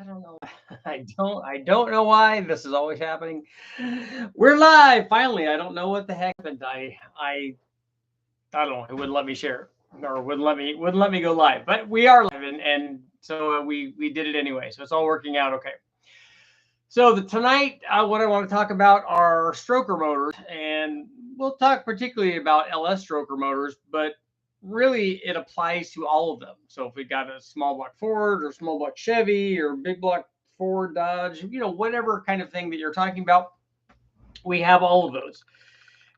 I don't know. I don't know why this is always happening. We're live finally. I don't know what the heck happened. I don't know. It wouldn't let me share or wouldn't let me go live. But we are live, and so we did it anyway. So it's all working out okay. So tonight, what I want to talk about are stroker motors, and we'll talk particularly about LS stroker motors, but really it applies to all of them. So if we got a small block Ford or small block Chevy or big block Ford, Dodge, whatever kind of thing that you're talking about, we have all of those.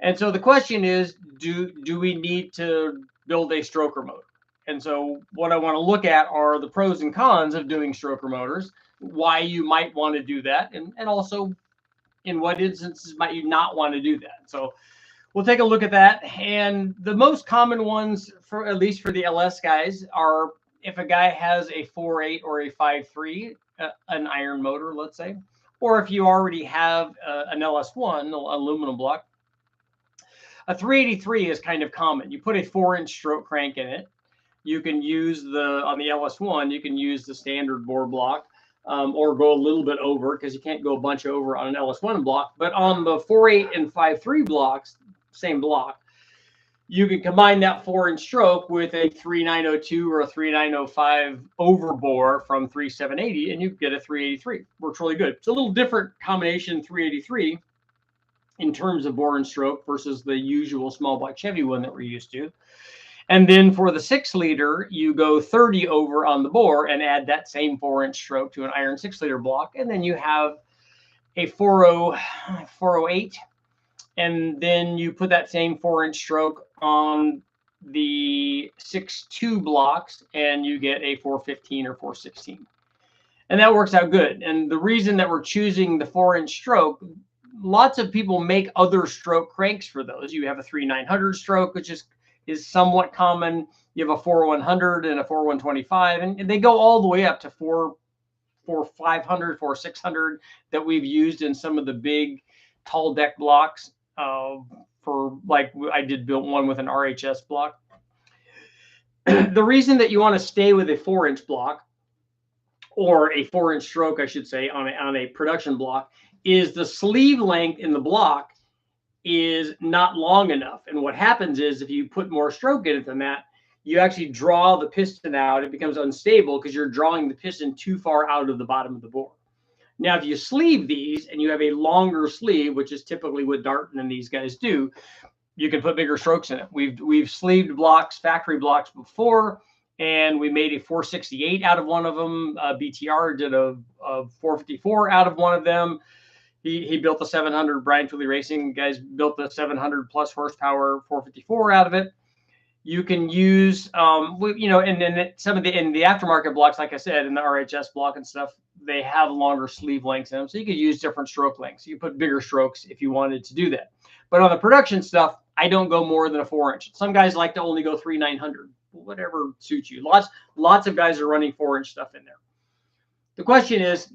And so the question is, do we need to build a stroker motor? And so what I want to look at are the pros and cons of doing stroker motors, why you might want to do that, and also in what instances might you not want to do that. So we'll take a look at that. And the most common ones, for at least for the LS guys, are if a guy has a 4.8 or a 5.3, an iron motor, let's say, or if you already have an LS1, an aluminum block. A 383 is kind of common. You put a 4-inch stroke crank in it. You can use on the LS1, you can use the standard bore block, or go a little bit over because you can't go a bunch over on an LS1 block. But on the 4.8 and 5.3 blocks, same block, you can combine that 4-inch stroke with a 3902 or a 3905 overbore from 3780, and you get a 383. Works really good. It's a little different combination 383 in terms of bore and stroke versus the usual small block Chevy one that we're used to. And then for the 6-liter, you go 30 over on the bore and add that same 4-inch stroke to an iron 6-liter block. And then you have a 408. And then you put that same 4-inch stroke on the 6.2 blocks and you get a 415 or 416. And that works out good. And the reason that we're choosing the 4-inch stroke, lots of people make other stroke cranks for those. You have a 3900 stroke, which is somewhat common. You have a 4100 and a 4125, and they go all the way up to 4500, 4600 that we've used in some of the big tall deck blocks. For like I did build one with an RHS block. The reason that you want to stay with a 4-inch block, or a 4-inch stroke, I should say, on a production block, is the sleeve length in the block is not long enough. And what happens is if you put more stroke in it than that, you actually draw the piston out. It becomes unstable because you're drawing the piston too far out of the bottom of the bore. Now, if you sleeve these and you have a longer sleeve, which is typically what Darton and these guys do, you can put bigger strokes in it. We've sleeved blocks, factory blocks before, and we made a 468 out of one of them. BTR did a 454 out of one of them. He built the 700. Brian Tooley Racing guys built the 700 plus horsepower 454 out of it. You can use, and then some of in the aftermarket blocks, like I said, in the RHS block and stuff, they have longer sleeve lengths in them. So you could use different stroke lengths. You put bigger strokes if you wanted to do that. But on the production stuff, I don't go more than a 4-inch. Some guys like to only go 3900. Whatever suits you. Lots of guys are running 4-inch stuff in there. The question is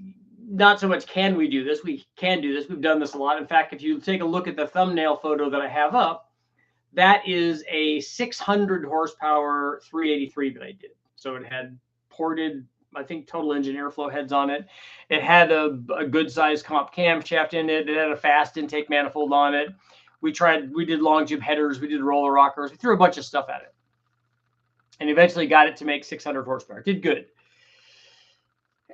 not so much can we do this. We can do this. We've done this a lot. In fact, if you take a look at the thumbnail photo that I have up, that is a 600 horsepower 383 that I did. So it had ported, I think, total engine airflow heads on it. It had a good sized comp camshaft in it. It had a fast intake manifold on it. We did long tube headers. We did roller rockers. We threw a bunch of stuff at it and eventually got it to make 600 horsepower. It did good.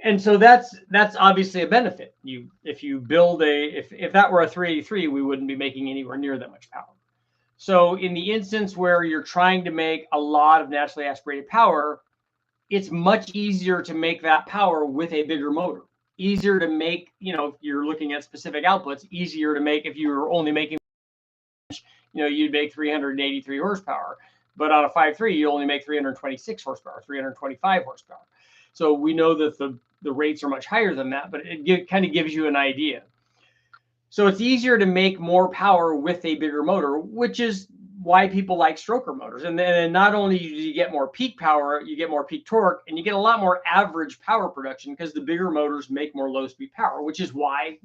And so that's obviously a benefit. If you build if that were a 383, we wouldn't be making anywhere near that much power. So in the instance where you're trying to make a lot of naturally aspirated power, it's much easier to make that power with a bigger motor. Easier to make, if you're looking at specific outputs, easier to make if you were only making, you'd make 383 horsepower. But on a 5.3, you only make 326 horsepower, 325 horsepower. So we know that the rates are much higher than that, but it kind of gives you an idea. So it's easier to make more power with a bigger motor, which is why people like stroker motors. And then not only do you get more peak power, you get more peak torque, and you get a lot more average power production because the bigger motors make more low-speed power, which is why,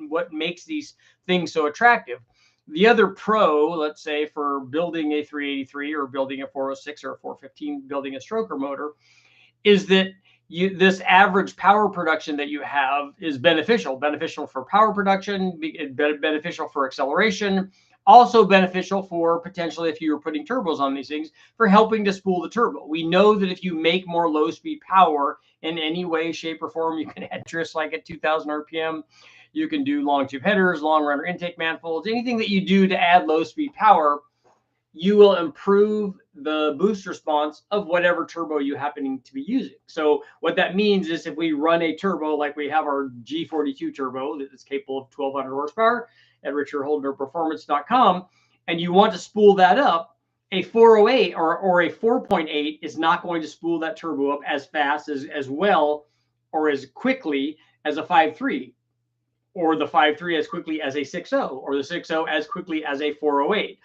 what makes these things so attractive. The other pro, let's say, for building a 383 or building a 406 or a 415, building a stroker motor, is that this average power production that you have is beneficial for power production, beneficial for acceleration, also beneficial for potentially, if you were putting turbos on these things, for helping to spool the turbo. We know that if you make more low speed power in any way, shape, or form, you can add Nitrous like at 2000 RPM. You can do long tube headers, long runner intake manifolds, anything that you do to add low speed power, you will improve the boost response of whatever turbo you happen to be using. So what that means is if we run a turbo like we have our G42 turbo that is capable of 1200 horsepower at richardholdnerperformance.com, and you want to spool that up, a 408 or a 4.8 is not going to spool that turbo up as fast, as well, or as quickly as a 5.3, or the 5.3 as quickly as a 6.0, or the 6.0 as quickly as a 408.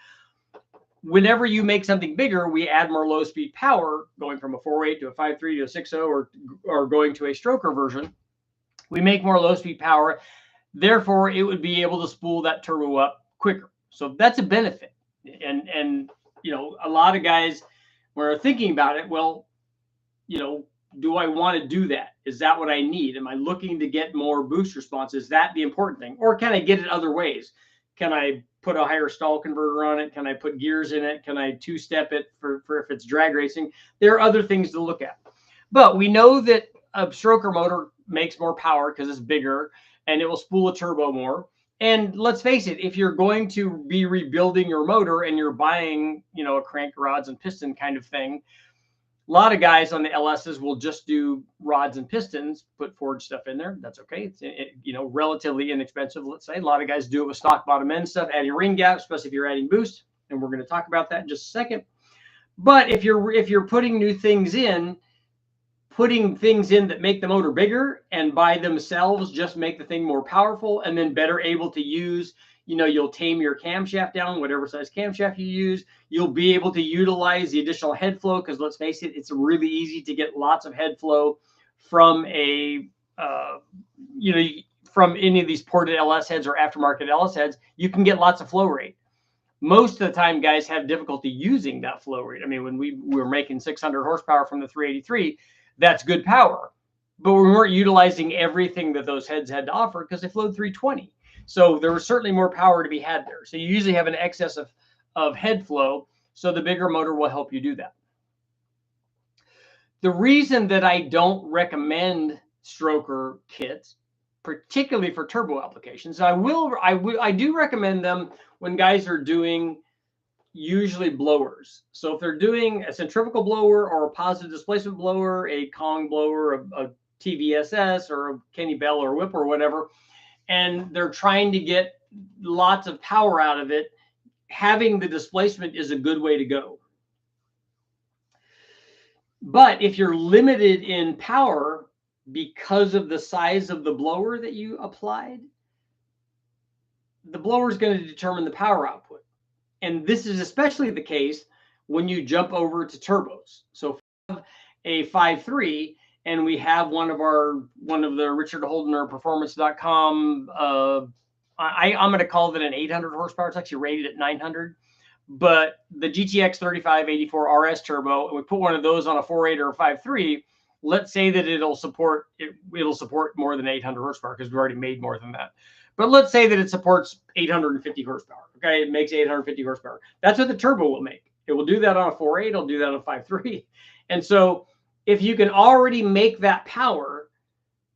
Whenever you make something bigger, we add more low speed power, going from a 4.8 to a 5.3 to a 6.0, or going to a stroker version. We make more low speed power. Therefore, it would be able to spool that turbo up quicker. So that's a benefit. And you know, a lot of guys were thinking about it. Well, you know, do I want to do that? Is that what I need? Am I looking to get more boost response? Is that the important thing? Or can I get it other ways? Can I put a higher stall converter on it? Can I put gears in it? Can I two-step it for if it's drag racing? There are other things to look at. But we know that a stroker motor makes more power because it's bigger and it will spool a turbo more. And let's face it, if you're going to be rebuilding your motor and you're buying, you know, a crank rods and piston kind of thing, a lot of guys on the LSs will just do rods and pistons, put forged stuff in there. That's okay. It's you know, relatively inexpensive, let's say. A lot of guys do it with stock bottom end stuff, adding ring gaps, especially if you're adding boost. And we're going to talk about that in just a second. But if you're putting new things in, putting things in that make the motor bigger and by themselves just make the thing more powerful and then better able to use, you know, you'll tame your camshaft down, whatever size camshaft you use. You'll be able to utilize the additional head flow because let's face it, it's really easy to get lots of head flow from a, you know, from any of these ported LS heads or aftermarket LS heads. You can get lots of flow rate. Most of the time, guys have difficulty using that flow rate. I mean, when we were making 600 horsepower from the 383, that's good power. But we weren't utilizing everything that those heads had to offer because they flowed 320. So there was certainly more power to be had there. So you usually have an excess of head flow. So the bigger motor will help you do that. The reason that I don't recommend stroker kits, particularly for turbo applications, I do recommend them when guys are doing usually blowers. So if they're doing a centrifugal blower or a positive displacement blower, a Kong blower, a TVSS or a Kenny Bell or Whip or whatever, and they're trying to get lots of power out of it, having the displacement is a good way to go. But if you're limited in power because of the size of the blower that you applied, the blower is going to determine the power output. And this is especially the case when you jump over to turbos. So if we have a 5.3 and we have one of the Richard Holdner Performance.com, I'm going to call it an 800 horsepower. It's actually rated at 900. But the GTX 3584 RS turbo, and we put one of those on a 4.8 or a 5.3, let's say that it'll support more than 800 horsepower because we already made more than that. But let's say that it supports 850 horsepower. Okay, it makes 850 horsepower. That's what the turbo will make. It will do that on a 4.8. It'll do that on a 5.3. And so if you can already make that power,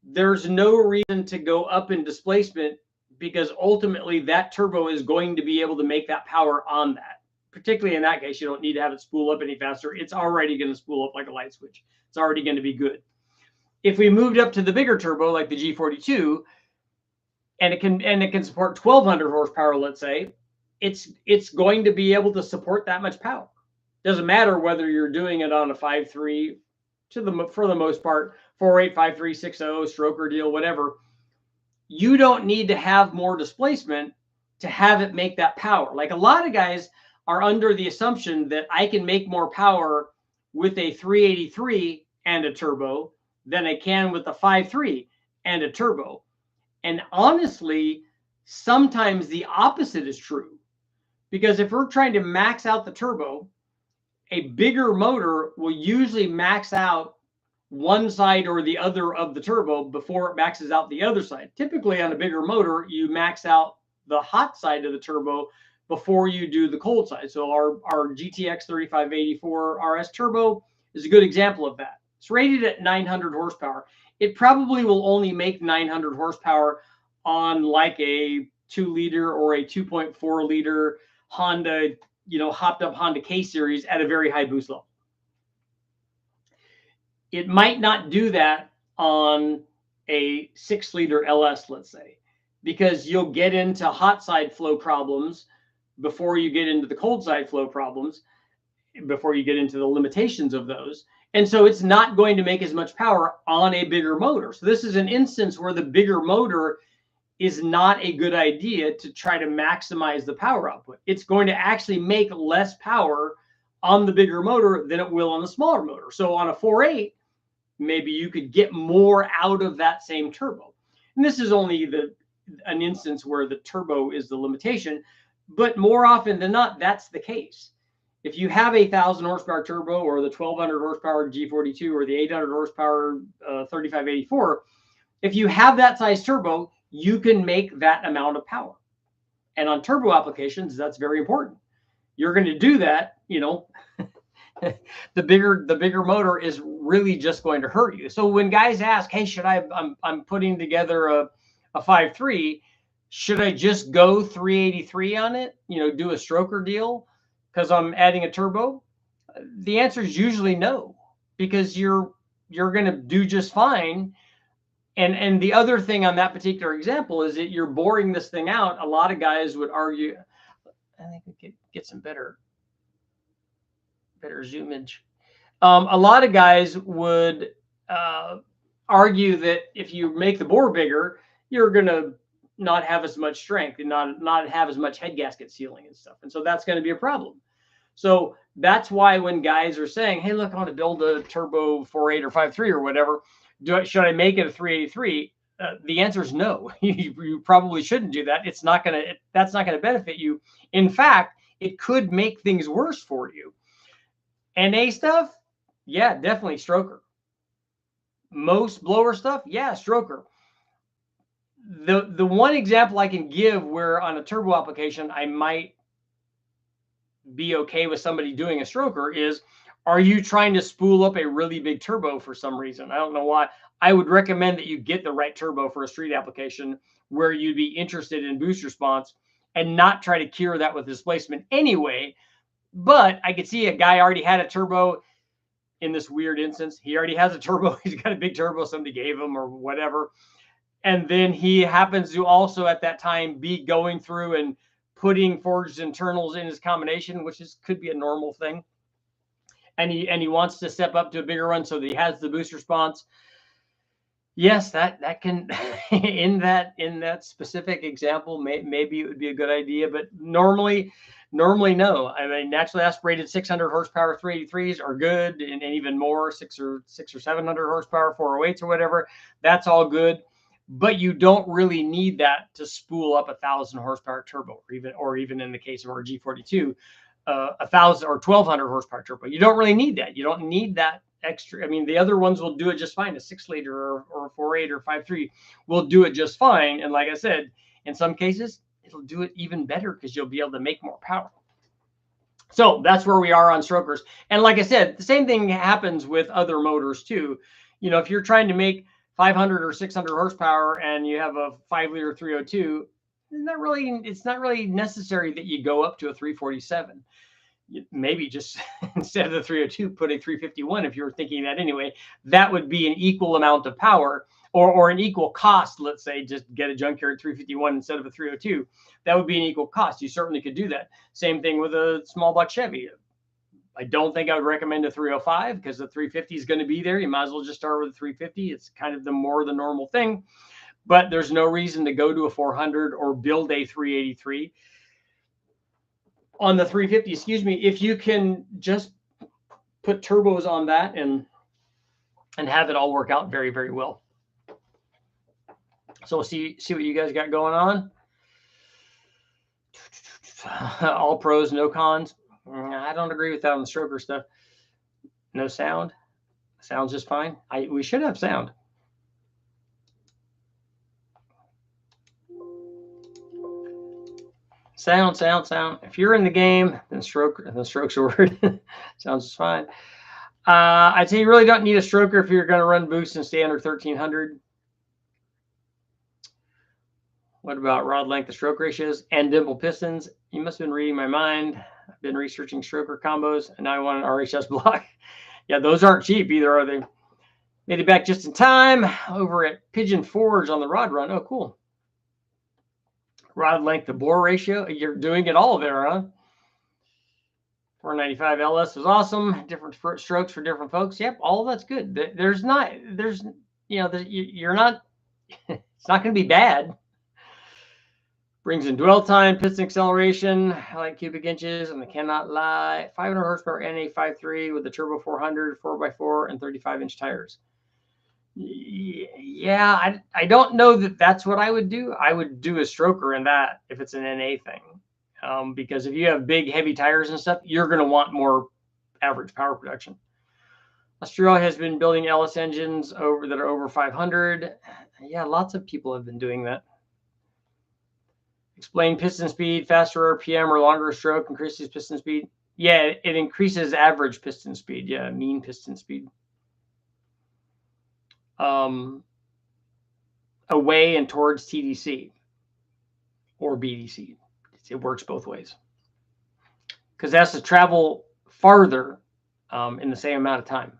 there's no reason to go up in displacement because ultimately that turbo is going to be able to make that power on that. Particularly in that case, you don't need to have it spool up any faster. It's already going to spool up like a light switch. It's already going to be good. If we moved up to the bigger turbo like the G42, and it can support 1200 horsepower, let's say, it's going to be able to support that much power. Doesn't matter whether you're doing it on a 5.3 for the most part, 4.8, 5.3, 6.0, stroker deal, whatever. You don't need to have more displacement to have it make that power. Like a lot of guys are under the assumption that I can make more power with a 383 and a turbo than I can with a 5.3 and a turbo. And honestly, sometimes the opposite is true. Because if we're trying to max out the turbo, a bigger motor will usually max out one side or the other of the turbo before it maxes out the other side. Typically on a bigger motor, you max out the hot side of the turbo before you do the cold side. So our GTX 3584 RS turbo is a good example of that. It's rated at 900 horsepower. It probably will only make 900 horsepower on like a 2-liter or a 2.4-liter Honda, hopped up Honda K series at a very high boost level. It might not do that on a 6-liter LS, let's say, because you'll get into hot side flow problems before you get into the cold side flow problems, before you get into the limitations of those. And so it's not going to make as much power on a bigger motor. So this is an instance where the bigger motor is not a good idea to try to maximize the power output. It's going to actually make less power on the bigger motor than it will on the smaller motor. So on a 4.8, maybe you could get more out of that same turbo. And this is only an instance where the turbo is the limitation, but more often than not, that's the case. If you have a 1,000 horsepower turbo or the 1,200 horsepower G42 or the 800 horsepower 3584, if you have that size turbo, you can make that amount of power. And on turbo applications, that's very important. You're going to do that, the bigger motor is really just going to hurt you. So when guys ask, hey, I'm putting together a 5.3, should I just go 383 on it? Do a stroker deal because I'm adding a turbo? The answer is usually no, because you're going to do just fine. And the other thing on that particular example is that you're boring this thing out. A lot of guys would argue, I think we could get some better zoomage. A lot of guys would argue that if you make the bore bigger, you're going to not have as much strength and not have as much head gasket sealing and stuff. And so that's going to be a problem. So that's why when guys are saying, hey, look, I want to build a turbo 4.8 or 5.3 or whatever, should I make it a 383? The answer is no. You probably shouldn't do that. That's not going to benefit you. In fact, it could make things worse for you. NA stuff, yeah, definitely stroker. Most blower stuff, yeah, stroker. The one example I can give where on a turbo application I might be okay with somebody doing a stroker is, are you trying to spool up a really big turbo for some reason? I don't know why. I would recommend that you get the right turbo for a street application where you'd be interested in boost response and not try to cure that with displacement anyway. But I could see a guy already had a turbo in this weird instance. He already has a turbo. He's got a big turbo somebody gave him or whatever. And then he happens to also at that time be going through and putting forged internals in his combination, which could be a normal thing. And he wants to step up to a bigger run so that he has the boost response. Yes, that can in that specific example, maybe it would be a good idea, but normally no. I mean, naturally aspirated 600 horsepower 383s are good, and even more 600 or 700 horsepower 408s or whatever. That's all good, but you don't really need that to spool up 1,000 horsepower turbo, or even in the case of our G42, 1,000 or 1,200 horsepower turbo. You don't really need that. You don't need that extra. I mean, the other ones will do it just fine. A 6-liter or a 4.8 or 5.3 will do it just fine. And like I said, in some cases, it'll do it even better because you'll be able to make more power. So that's where we are on strokers. And like I said, the same thing happens with other motors too. If you're trying to make 500 or 600 horsepower and you have a 5-liter 302, it's not really necessary that you go up to a 347. Maybe just instead of the 302, put a 351 if you were thinking that anyway. That would be an equal amount of power or an equal cost. Let's say just get a junkyard 351 instead of a 302. That would be an equal cost. You certainly could do that. Same thing with a small block Chevy. I don't think I would recommend a 305 because the 350 is going to be there. You might as well just start with a 350. It's kind of the normal thing. But there's no reason to go to a 400 or build a 383. On the 350, excuse me, if you can just put turbos on that and have it all work out very, very well. So we'll see what you guys got going on. All pros, no cons. I don't agree with that on the stroker stuff. No sound. Sounds just fine. We should have sound. Sound. If you're in the game, then stroke's a word. Sounds just fine. I'd say you really don't need a stroker if you're going to run boost and stay under 1300. What about rod length to stroke ratios and dimple pistons? You must have been reading my mind. I've been researching stroker combos, and now I want an RHS block. Yeah, those aren't cheap either, are they? Made it back just in time over at Pigeon Forge on the rod run. Oh, cool. Rod length to bore ratio. You're doing it all there, huh? 495 LS was awesome. Different strokes for different folks. Yep, all of that's good. You're not, it's not going to be bad. Brings in dwell time, piston acceleration. I like cubic inches, and I cannot lie. 500 horsepower NA 5.3 with the turbo 400, 4x4, and 35-inch tires. Yeah, I don't know that that's what I would do. I would do a stroker in that if it's an NA thing. Because if you have big, heavy tires and stuff, you're going to want more average power production. Australia has been building LS engines that are over 500. Yeah, lots of people have been doing that. Explain piston speed, faster RPM or longer stroke increases piston speed. Yeah, it increases average piston speed. Yeah, mean piston speed. Away and towards TDC or BDC. It works both ways. Because it has to travel farther in the same amount of time.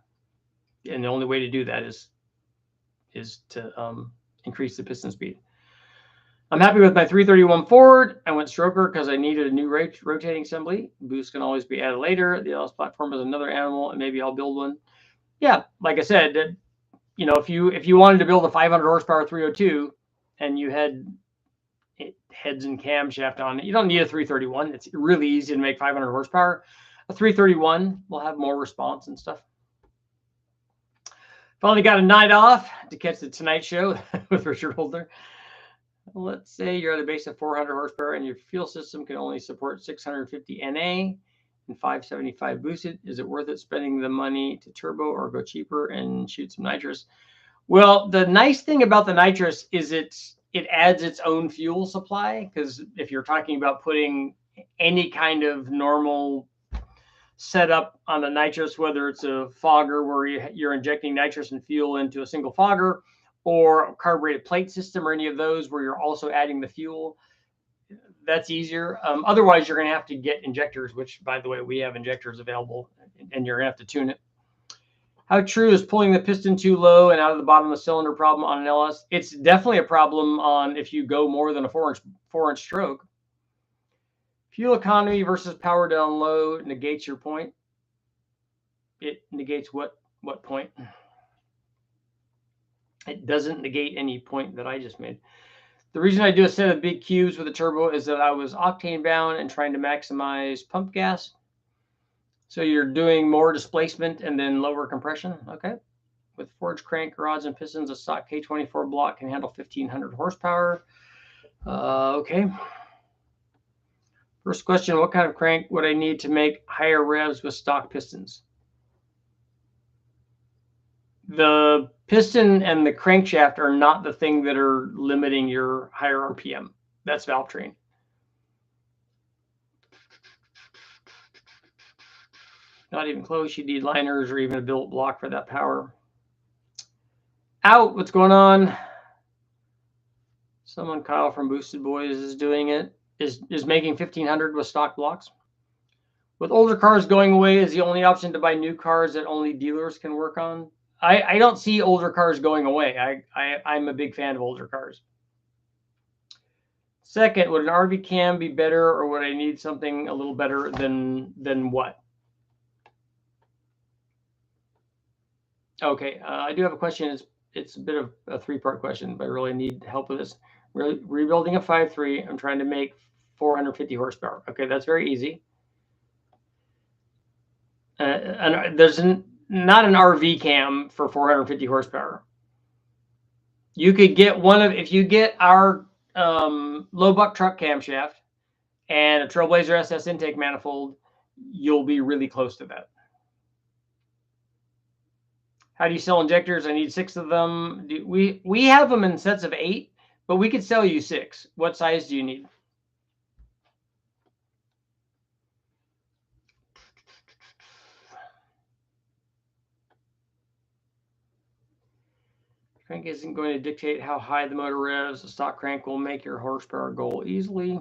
And the only way to do that is to increase the piston speed. I'm happy with my 331 Ford. I went stroker because I needed a new rotating assembly. Boost can always be added later. The LS platform is another animal, and maybe I'll build one. Yeah, like I said, if you wanted to build a 500 horsepower 302 and you had heads and camshaft on it, you don't need a 331. It's really easy to make 500 horsepower. A 331 will have more response and stuff. Finally got a night off to catch the Tonight Show with Richard Holder. Let's say you're at a base of 400 horsepower and your fuel system can only support 650 NA and 575 boosted. Is it worth it spending the money to turbo or go cheaper and shoot some nitrous? Well, the nice thing about the nitrous is it adds its own fuel supply, because if you're talking about putting any kind of normal setup on the nitrous, whether it's a fogger where you're injecting nitrous and fuel into a single fogger, or a carbureted plate system, or any of those where you're also adding the fuel, that's easier. Otherwise, you're going to have to get injectors, which, by the way, we have injectors available, and you're going to have to tune it. How true is pulling the piston too low and out of the bottom of the cylinder problem on an LS? It's definitely a problem on if you go more than a 4-inch stroke. Fuel economy versus power down low negates your point. It negates what point? It doesn't negate any point that I just made. The reason I do a set of big cubes with a turbo is that I was octane bound and trying to maximize pump gas. So you're doing more displacement and then lower compression. Okay. With forged crank rods and pistons, a stock K24 block can handle 1500 horsepower. Okay. First question, what kind of crank would I need to make higher revs with stock pistons? The piston and the crankshaft are not the thing that are limiting your higher RPM. That's valve train. Not even close. You need liners or even a built block for that power. Out. What's going on? Someone, Kyle from Boosted Boys, is doing it. Is making 1500 with stock blocks. With older cars going away, is the only option to buy new cars that only dealers can work on? I don't see older cars going away. I'm a big fan of older cars. Second, would an RV cam be better, or would I need something a little better than what? Okay, I do have a question. It's a bit of a 3-part question, but I really need help with this. Rebuilding a 5.3. I'm trying to make 450 horsepower. Okay, that's very easy. And there's not an RV cam for 450 horsepower. You could get if you get our low buck truck camshaft and a Trailblazer SS intake manifold, you'll be really close to that. How do you sell injectors? I need 6 of them. We have them in sets of 8, but we could sell you 6. What size do you need? Crank isn't going to dictate how high the motor revs. The stock crank will make your horsepower goal easily.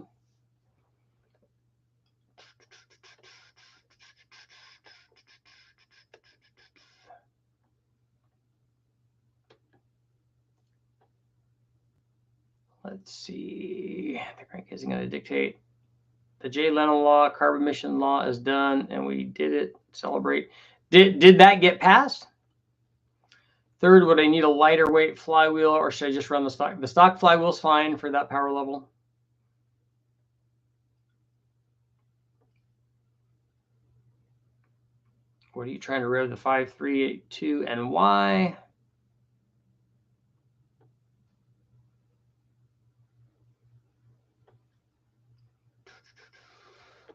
Let's see. The crank isn't going to dictate. The Jay Leno law, carbon emission law is done, and we did it. Celebrate. Did that get passed? Third, would I need a lighter weight flywheel, or should I just run the stock? The stock flywheel is fine for that power level. What are you trying to rev the 5382 and why?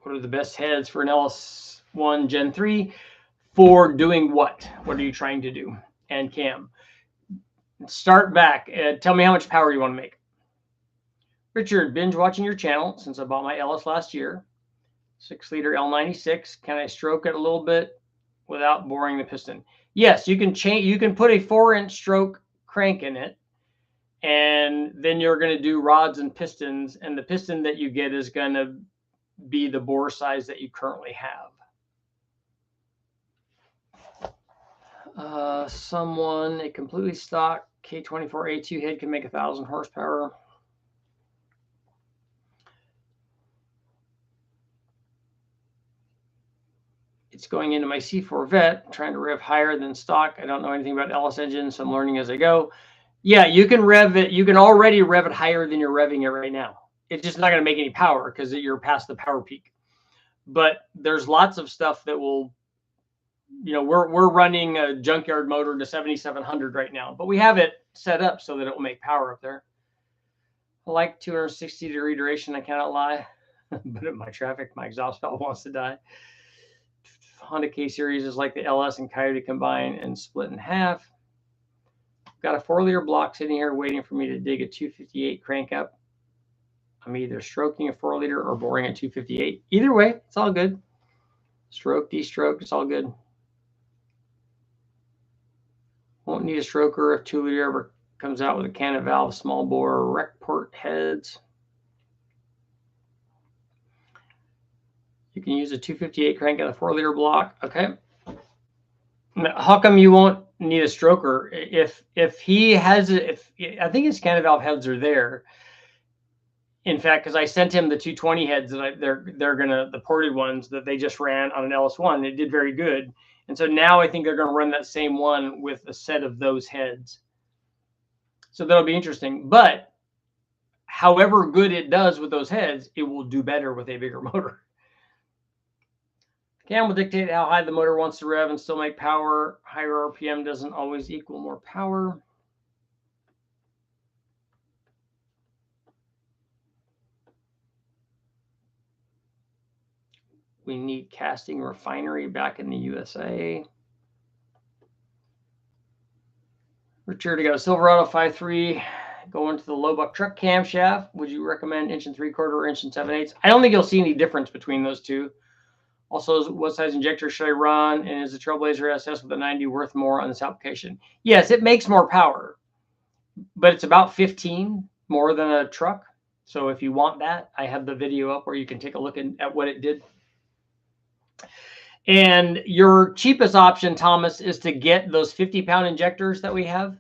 What are the best heads for an LS1 Gen 3 for doing what? What are you trying to do? And Cam, start back. Tell me how much power you want to make. Richard, binge watching your channel since I bought my LS last year. 6-liter L96. Can I stroke it a little bit without boring the piston? Yes, you can change. You can put a 4-inch stroke crank in it, and then you're going to do rods and pistons, and the piston that you get is going to be the bore size that you currently have. Someone, a completely stock K24A2 head can make 1,000 horsepower. It's going into my C4 vet, trying to rev higher than stock. I don't know anything about LS engines, so I'm learning as I go. Yeah, you can rev it. You can already rev it higher than you're revving it right now. It's just not going to make any power because you're past the power peak. But there's lots of stuff that will, you know, we're running a junkyard motor to 7,700 right now, but we have it set up so that it will make power up there. I like 260-degree duration, I cannot lie. But in my traffic, my exhaust valve wants to die. Honda K Series is like the LS and Coyote combined and split in half. Got a 4-liter block sitting here waiting for me to dig a 258 crank up. I'm either stroking a 4-liter or boring a 258. Either way, it's all good. Stroke, de-stroke, it's all good. Won't need a stroker if 2-liter ever comes out with a cannon valve, small bore, rec port heads. You can use a 258 crank and a 4-liter block. Okay. Now, how come you won't need a stroker? If he has it, I think his cannon valve heads are there. In fact, because I sent him the 220 heads that they're gonna, the ported ones that they just ran on an LS1. It did very good. And so now I think they're going to run that same one with a set of those heads. So that'll be interesting. But however good it does with those heads, it will do better with a bigger motor. Cam will dictate how high the motor wants to rev and still make power. Higher RPM doesn't always equal more power. We need casting refinery back in the USA. Richard, I got a Silverado 5.3 going to the low buck truck camshaft. Would you recommend 1 3/4 or 1 7/8? I don't think you'll see any difference between those two. Also, what size injector should I run? And is the Trailblazer SS with a 90 worth more on this application? Yes, it makes more power, but it's about 15 more than a truck. So if you want that, I have the video up where you can take a look at what it did. And your cheapest option, Thomas, is to get those 50-pound injectors that we have.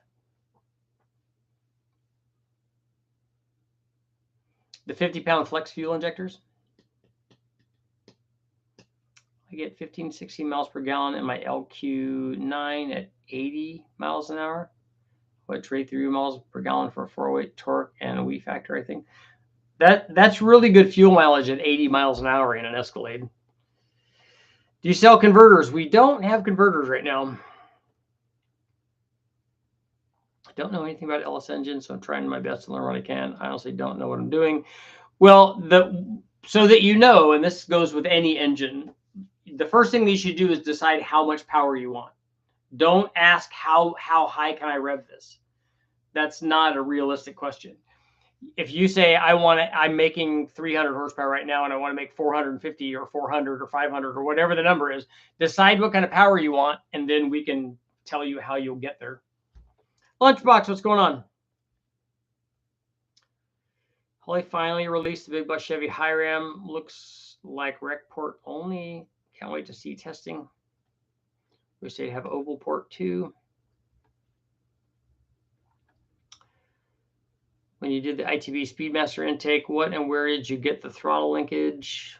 The 50-pound flex fuel injectors. I get 15, 16 miles per gallon in my LQ9 at 80 miles an hour. What, trade 3 miles per gallon for a 408 torque and a wee factor, I think. That's really good fuel mileage at 80 miles an hour in an Escalade. Do you sell converters? We don't have converters right now. I don't know anything about LS engines, so I'm trying my best to learn what I can. I honestly don't know what I'm doing. Well, so that you know, and this goes with any engine, the first thing that you should do is decide how much power you want. Don't ask how high can I rev this. That's not a realistic question. If you say I'm making 300 horsepower right now and I want to make 450 or 400 or 500 or whatever the number is, decide what kind of power you want, and then we can tell you how you'll get there. Lunchbox, what's going on? Holly finally released the Big Bus Chevy High Ram. Looks like rec port only. Can't wait to see testing. Wish they'd have oval port too. When you did the ITB Speedmaster intake, what and where did you get the throttle linkage?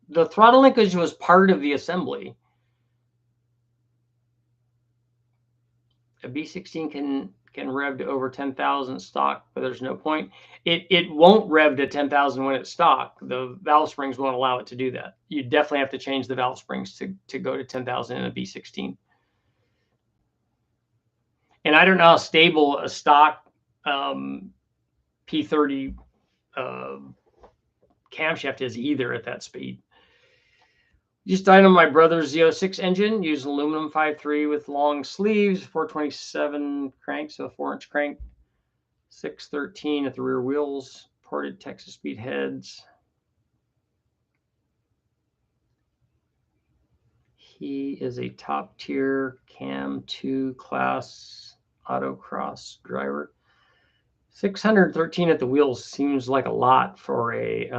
The throttle linkage was part of the assembly. A B16 can rev to over 10,000 stock, but there's no point. It won't rev to 10,000 when it's stock. The valve springs won't allow it to do that. You definitely have to change the valve springs to go to 10,000 in a B16. And I don't know how stable a stock P30 camshaft is either at that speed. Just died on my brother's Z06 engine, used aluminum 5.3 with long sleeves, 427 crank, so a 4-inch crank, 613 at the rear wheels, ported Texas speed heads. He is a top tier Cam 2 class autocross driver. 613 at the wheels seems like a lot for a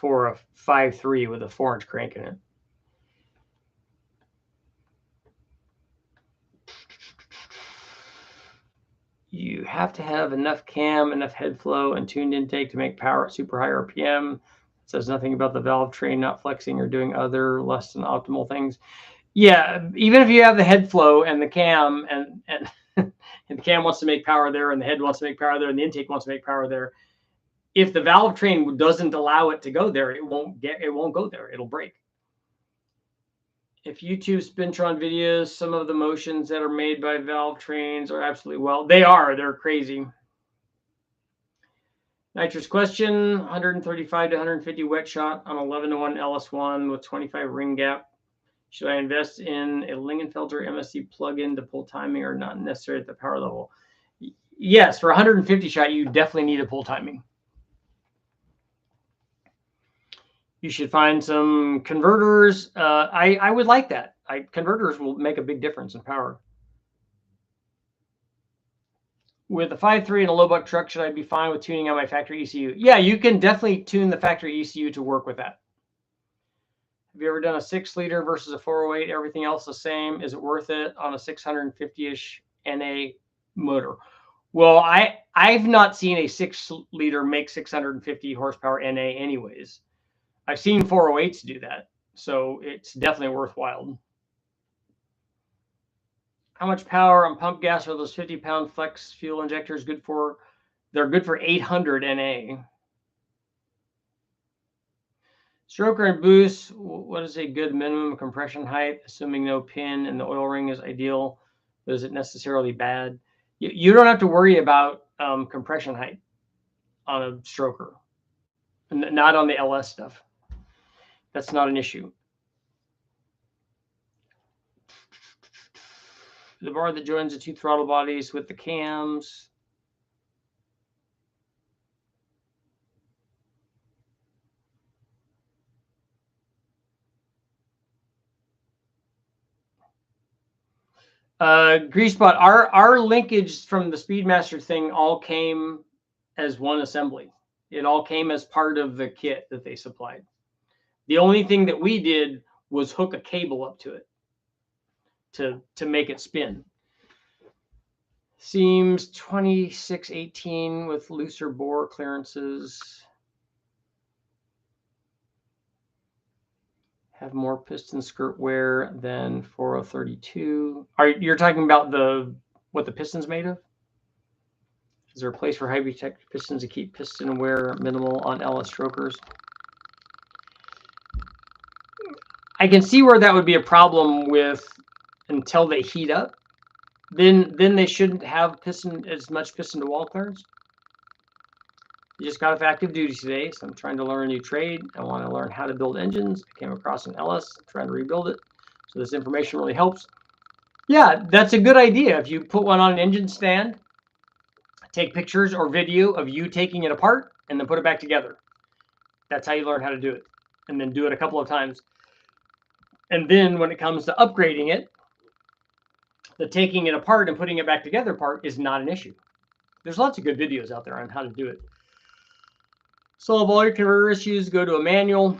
5.3 with a 4-inch crank in it. You have to have enough cam, enough head flow, and tuned intake to make power at super high RPM. It says nothing about the valve train not flexing or doing other less than optimal things. Yeah, even if you have the head flow and the cam, and and the cam wants to make power there, and the head wants to make power there, and the intake wants to make power there, if the valve train doesn't allow it to go there, it won't go there. It'll break. If YouTube Spintron videos, some of the motions that are made by valve trains are absolutely they're crazy. Nitrous question, 135 to 150 wet shot on 11-to-1 LS1 with 25 ring gap. Should I invest in a Lingenfelter MSC plug-in to pull timing or not necessary at the power level? Yes, for 150 shot, you definitely need a pull timing. You should find some converters. I would like that. Converters will make a big difference in power. With a 5.3 and a low buck truck, should I be fine with tuning on my factory ECU? Yeah, you can definitely tune the factory ECU to work with that. Have you ever done a 6-liter versus a 408? Everything else the same. Is it worth it on a 650-ish NA motor? Well, I've not seen a 6-liter make 650 horsepower NA anyways. I've seen 408s do that, so it's definitely worthwhile. How much power on pump gas are those 50-pound flex fuel injectors good for? They're good for 800 NA. Stroker and boost, what is a good minimum compression height, assuming no pin and the oil ring is ideal? But is it necessarily bad? You don't have to worry about compression height on a stroker, not on the LS stuff. That's not an issue. The bar that joins the 2 throttle bodies with the cams. Grease spot. Our linkage from the Speedmaster thing all came as one assembly. It all came as part of the kit that they supplied. The only thing that we did was hook a cable up to it to make it spin. Seems 2618 with looser bore clearances. Have more piston skirt wear than 4032. You're talking about what the piston's made of? Is there a place for high protected pistons to keep piston wear minimal on LS strokers? I can see where that would be a problem with until they heat up. Then they shouldn't have as much piston to wall clearance. You just got off active duty today, so I'm trying to learn a new trade. I want to learn how to build engines. I came across an LS, I'm trying to rebuild it. So this information really helps. Yeah, that's a good idea. If you put one on an engine stand, take pictures or video of you taking it apart and then put it back together. That's how you learn how to do it. And then do it a couple of times. And then when it comes to upgrading it, the taking it apart and putting it back together part is not an issue. There's lots of good videos out there on how to do it. Solve all your converter issues, go to a manual.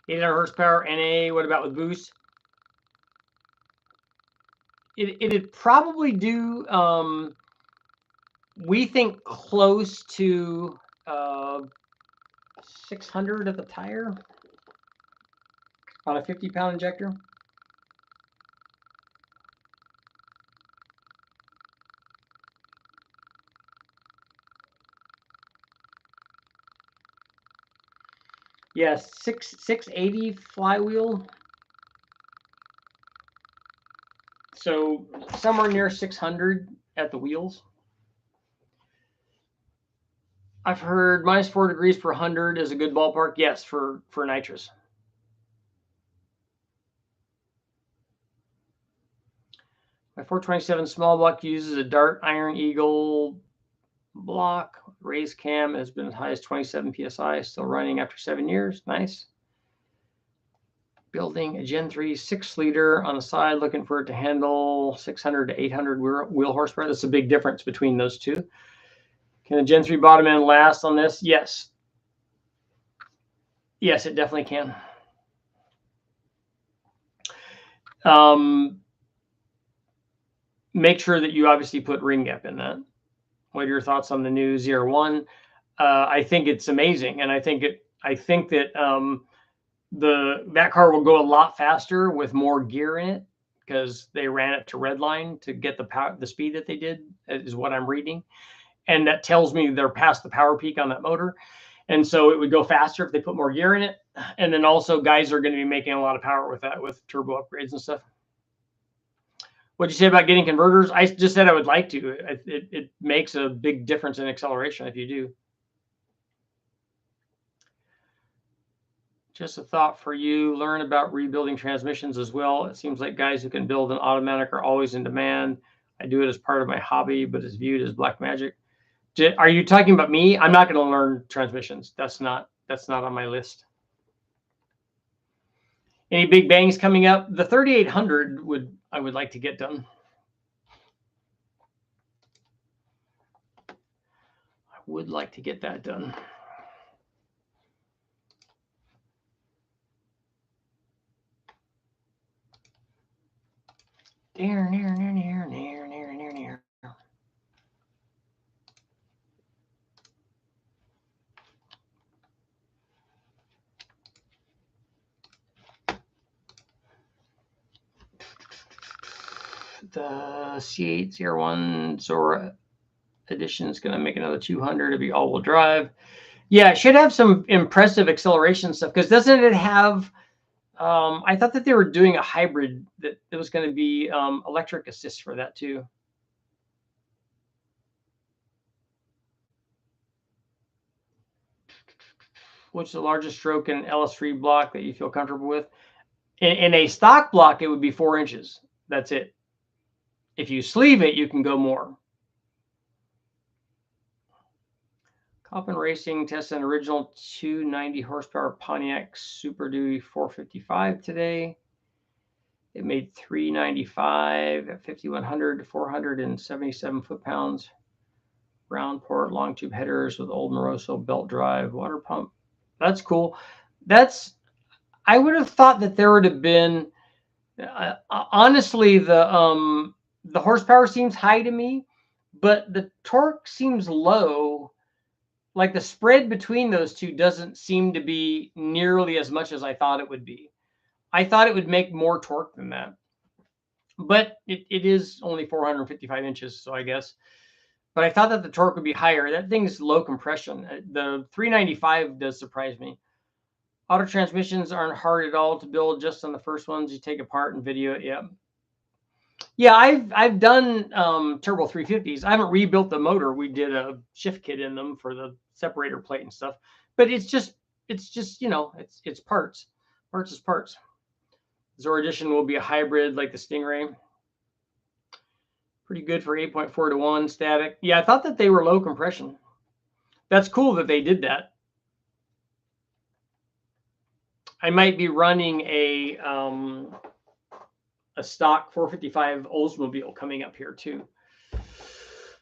800 horsepower NA, what about with boost? It'd probably do, we think close to 600 at the tire on a 50-pound injector. Yes, 680 flywheel. So somewhere near 600 at the wheels. I've heard -4 degrees per 100 is a good ballpark. Yes, for nitrous. My 427 small block uses a Dart Iron Eagle block. Raised cam has been as high as 27 psi. Still running after 7 years. Nice. Building a Gen 3 6-liter on the side, looking for it to handle 600 to 800 wheel horsepower. That's a big difference between those two. Can the Gen 3 bottom end last on this? Yes. Yes, it definitely can. Make sure that you obviously put ring gap in that. What are your thoughts on the new ZR1? I think it's amazing, and I think that that car will go a lot faster with more gear in it because they ran it to redline to get the speed that they did, is what I'm reading, and that tells me they're past the power peak on that motor, and so it would go faster if they put more gear in it. And then also guys are going to be making a lot of power with that, with turbo upgrades and stuff. What'd you say about getting converters? I just said I would like to. It makes a big difference in acceleration if you do. Just a thought for you. Learn about rebuilding transmissions as well. It seems like guys who can build an automatic are always in demand. I do it as part of my hobby, but it's viewed as black magic. Are you talking about me? I'm not going to learn transmissions. That's not on my list. Any big bangs coming up? The 3800 I would like to get done. I would like to get that done. Near. The C801 Zora edition is going to make another 200 to be all-wheel drive. Yeah, it should have some impressive acceleration stuff, because doesn't it have, I thought that they were doing a hybrid that it was going to be electric assist for that too. What's the largest stroke in an LS3 block that you feel comfortable with? In a stock block, it would be 4 inches. That's it. If you sleeve it, you can go more. Coppin Racing tested an original 290 horsepower Pontiac Super Duty 455 today. It made 395 at 5100 to 477 foot-pounds. Round port, long tube headers with old Moroso belt drive, water pump. That's cool. I would have thought that there would have been, honestly, the horsepower seems high to me, but the torque seems low. Like the spread between those two doesn't seem to be nearly as much as I thought it would be. I thought it would make more torque than that, but it is only 455 inches, so I guess. But I thought that the torque would be higher. That thing's low compression. The 395 does surprise me. Auto transmissions aren't hard at all to build, just on the first ones you take apart and video it. Yeah, I've done turbo 350s. I haven't rebuilt the motor. We did a shift kit in them for the separator plate and stuff. But it's just it's parts. Parts is parts. Zor Edition will be a hybrid like the Stingray. Pretty good for 8.4 to 1 static. Yeah, I thought that they were low compression. That's cool that they did that. I might be running a stock 455 Oldsmobile coming up here too.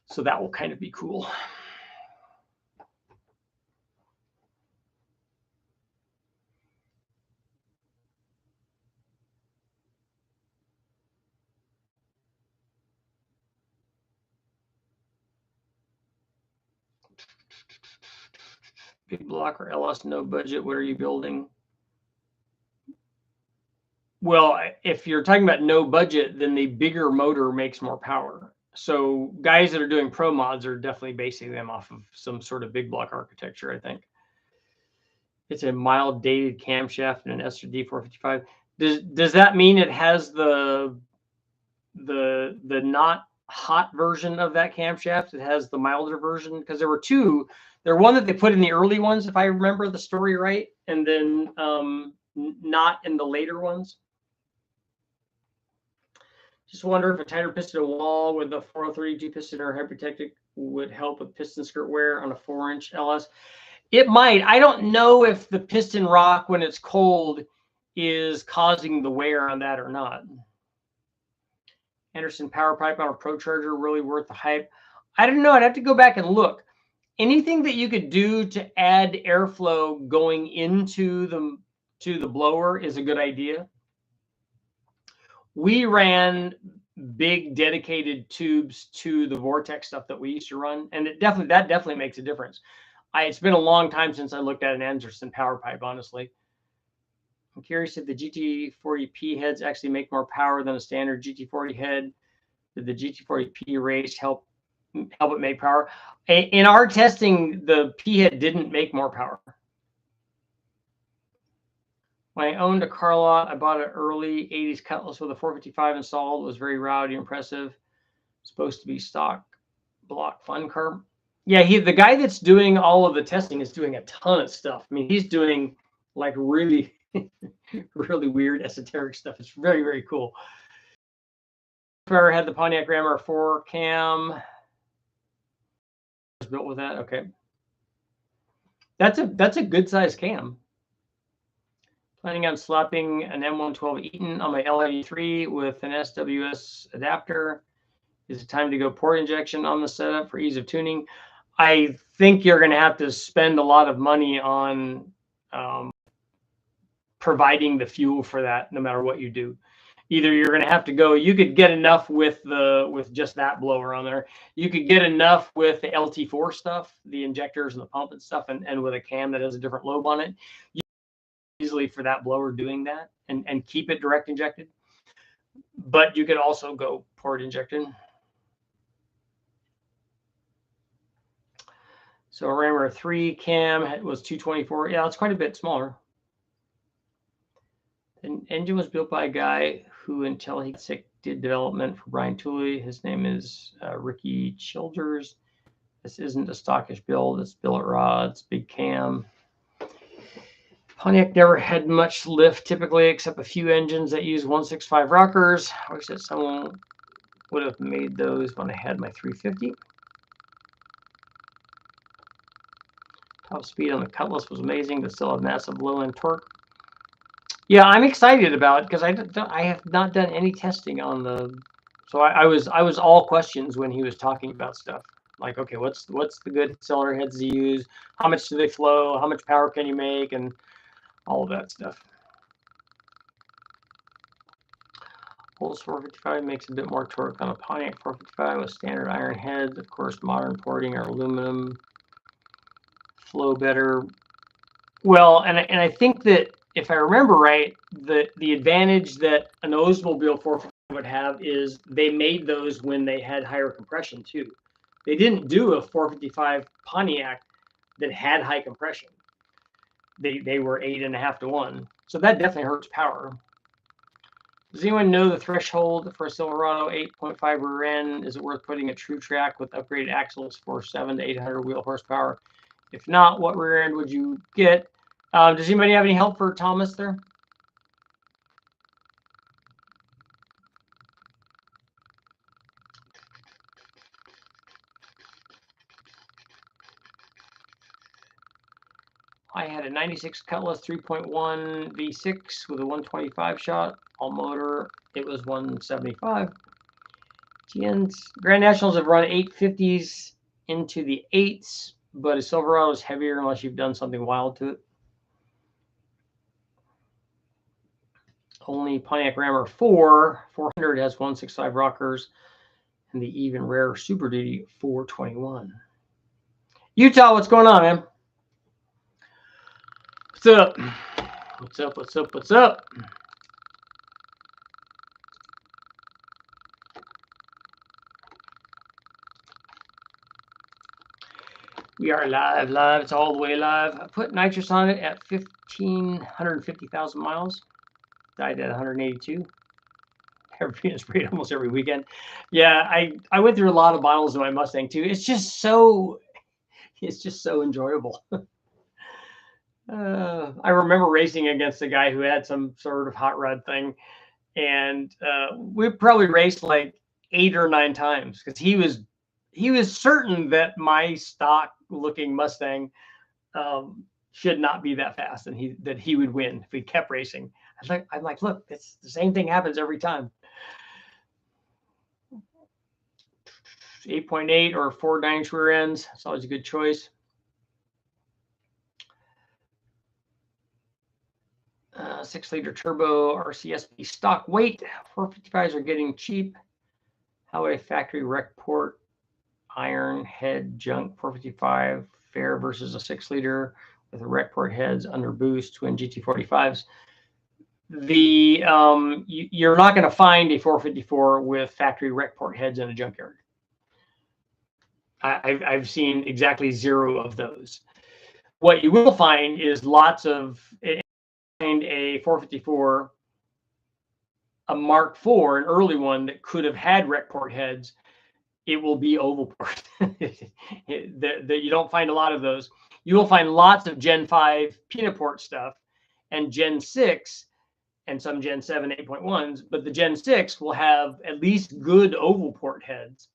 So that will kind of be cool. Big block or LS, no budget. What are you building? Well, if you're talking about no budget, then the bigger motor makes more power. So guys that are doing pro mods are definitely basing them off of some sort of big block architecture, I think. It's a mild dated camshaft and an SRD 455. Does that mean it has the not hot version of that camshaft? It has the milder version? Because there were two. There one that they put in the early ones, if I remember the story right, and then not in the later ones. Just wonder if a tighter piston wall with a 432 piston or hypertectic would help with piston skirt wear on a 4-inch LS. It might. I don't know if the piston rock, when it's cold, is causing the wear on that or not. Anderson power pipe on a Pro Charger, really worth the hype? I don't know. I'd have to go back and look. Anything that you could do to add airflow going into the blower is a good idea. We ran big dedicated tubes to the Vortex stuff that we used to run, and that definitely makes a difference. It's been a long time since I looked at an Anderson power pipe, honestly. I'm curious if the GT40P heads actually make more power than a standard GT40 head. Did the GT40P race help it make power? In our testing, the P head didn't make more power. When I owned a car lot, I bought an early 80s Cutlass with a 455 installed. It was very rowdy, impressive. Supposed to be stock block fun car. Yeah, the guy that's doing all of the testing is doing a ton of stuff. I mean, he's doing like really, really weird esoteric stuff. It's very, very cool. If I ever had the Pontiac Ram R4 cam, was built with that. Okay, that's a good size cam. Planning on slapping an M112 Eaton on my LIV3 with an SWS adapter. Is it time to go port injection on the setup for ease of tuning? I think you're going to have to spend a lot of money on providing the fuel for that, no matter what you do. Either you're going to have to go, you could get enough with just that blower on there. You could get enough with the LT4 stuff, the injectors and the pump and stuff, and with a cam that has a different lobe on it. You easily for that blower doing that and keep it direct injected. But you could also go port injected. So Rammer 3 cam was 224. Yeah, it's quite a bit smaller. The engine was built by a guy who, until he got sick, did development for Brian Tooley. His name is Ricky Childers. This isn't a stockish build. It's billet rods, big cam. Pontiac never had much lift typically, except a few engines that use 165 rockers. I wish that someone would have made those when I had my 350. Top speed on the Cutlass was amazing, but still have massive low-end torque. Yeah, I'm excited about it because I have not done any testing on the. So I was all questions when he was talking about stuff like, okay, what's the good cylinder heads to use? How much do they flow? How much power can you make? And all of that stuff. Olds 455 makes a bit more torque on a Pontiac 455 with standard iron heads. Of course, modern porting are aluminum. Flow better. Well, and I think that if I remember right, the advantage that an Oldsmobile 455 would have is they made those when they had higher compression too. They didn't do a 455 Pontiac that had high compression. They were 8.5 to 1. So that definitely hurts power. Does anyone know the threshold for a Silverado 8.5 rear end? Is it worth putting a true track with upgraded axles for 700 to 800 wheel horsepower? If not, what rear end would you get? Does anybody have any help for Thomas there? I had a 96 Cutlass 3.1 V6 with a 125 shot, all motor. It was 175. GNs. Grand Nationals have run 850s into the 8s, but a Silverado is heavier unless you've done something wild to it. Only Pontiac Rammer 400 has 165 rockers, and the even rare Super Duty 421. Utah, what's going on, man? What's up? What's up? What's up? What's up? We are live. It's all the way live. I put nitrous on it at 150,000 miles. Died at 182. Being sprayed almost every weekend. Yeah, I went through a lot of bottles in my Mustang too. It's just so enjoyable. I remember racing against a guy who had some sort of hot rod thing, and we probably raced like 8 or 9 times because he was certain that my stock looking Mustang should not be that fast, and that he would win if we kept racing. I'm like, look, it's the same thing happens every time. 8.8 or 4 9-inch rear ends. It's always a good choice. 6-liter turbo RCSP stock weight. 455s are getting cheap. How would a factory rec port iron head junk 455 fare versus a 6-liter with a rec port heads under boost twin GT45s? You're not going to find a 454 with factory rec port heads in a junkyard. I've seen exactly 0 of those. What you will find is lots of a 454, a Mark IV, an early one that could have had rec port heads. It will be oval port. You don't find a lot of those. You will find lots of Gen 5 peanut port stuff and Gen 6 and some Gen 7 8.1s, but the Gen 6 will have at least good oval port heads.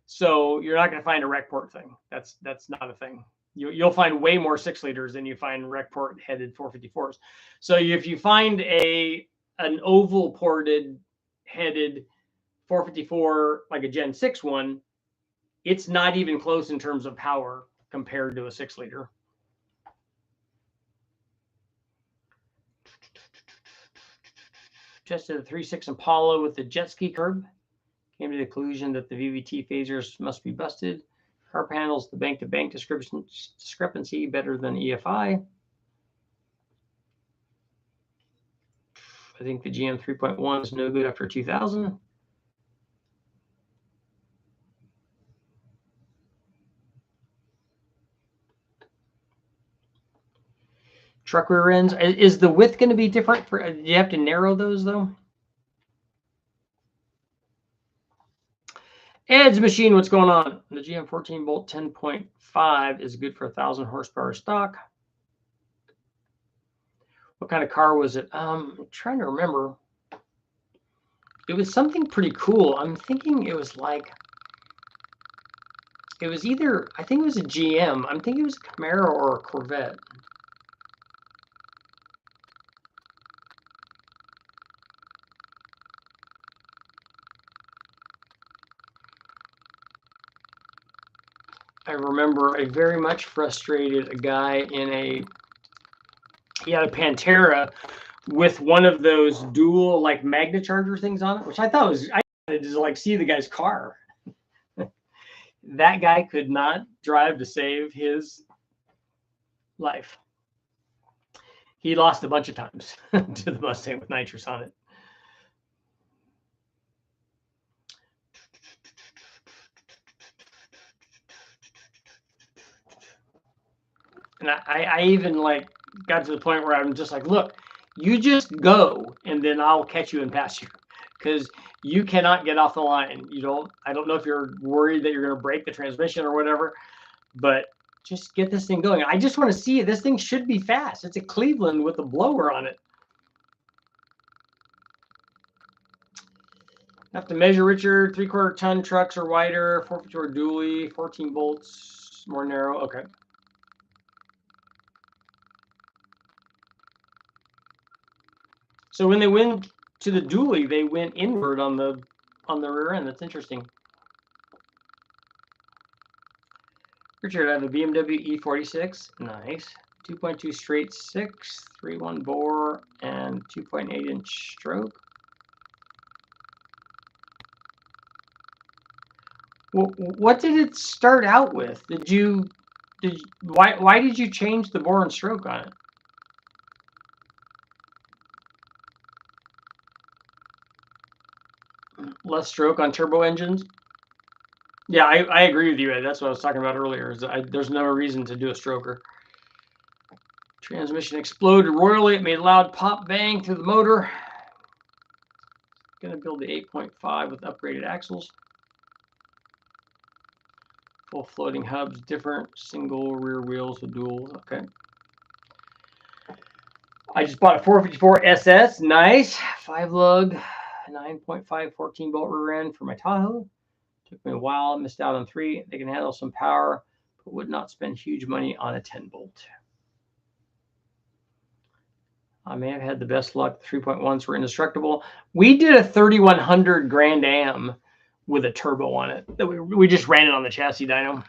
So you're not going to find a rec port thing. That's not a thing. You'll find way more 6-liters than you find rec port headed 454s. So if you find an oval ported headed 454, like a Gen 6 one, it's not even close in terms of power compared to a 6-liter. Tested a 3.6 Impala with the jet ski curb. Came to the conclusion that the VVT phasers must be busted. Car panels, the bank-to-bank discrepancy better than EFI. I think the GM 3.1 is no good after 2000. Truck rear ends. Is the width going to be different? Do you have to narrow those though? Ed's machine, what's going on? The GM 14 Bolt 10.5 is good for 1,000 horsepower stock. What kind of car was it? I'm trying to remember. It was something pretty cool. I'm thinking it was like, it was either, I think it was a GM. I'm thinking it was a Camaro or a Corvette. I remember I very much frustrated a guy he had a Pantera with one of those dual like magnet charger things on it, which I thought was, I wanted to like see the guy's car. That guy could not drive to save his life. He lost a bunch of times to the Mustang with nitrous on it. And I even like got to the point where I'm just like, look, you just go and then I'll catch you and pass you, because you cannot get off the line. I don't know if you're worried that you're going to break the transmission or whatever, but just get this thing going. I just want to see it. This thing should be fast. It's a Cleveland with a blower on it. Have to measure, Richard. 3/4 ton trucks are wider, 454 dually, 14 bolts, more narrow. Okay. So when they went to the dually, they went inward on the rear end. That's interesting. Richard, I have a BMW E46. Nice. 2.2 straight 6, 3.1 bore, and 2.8 inch stroke. Well, what did it start out with? Why did you change the bore and stroke on it? Less stroke on turbo engines? Yeah, I agree with you, Ed. That's what I was talking about earlier. There's no reason to do a stroker. Transmission exploded royally. It made a loud pop bang through the motor. Gonna build the 8.5 with upgraded axles. Full floating hubs, different single rear wheels with duals. Okay. I just bought a 454 SS. Nice. 5-lug, 9.5 14-bolt rear end for my Tahoe. Took me a while. Missed out on 3. They can handle some power, but would not spend huge money on a 10-bolt. I may have had the best luck. 3.1s were indestructible. We did a 3100 Grand Am with a turbo on it. We just ran it on the chassis dyno.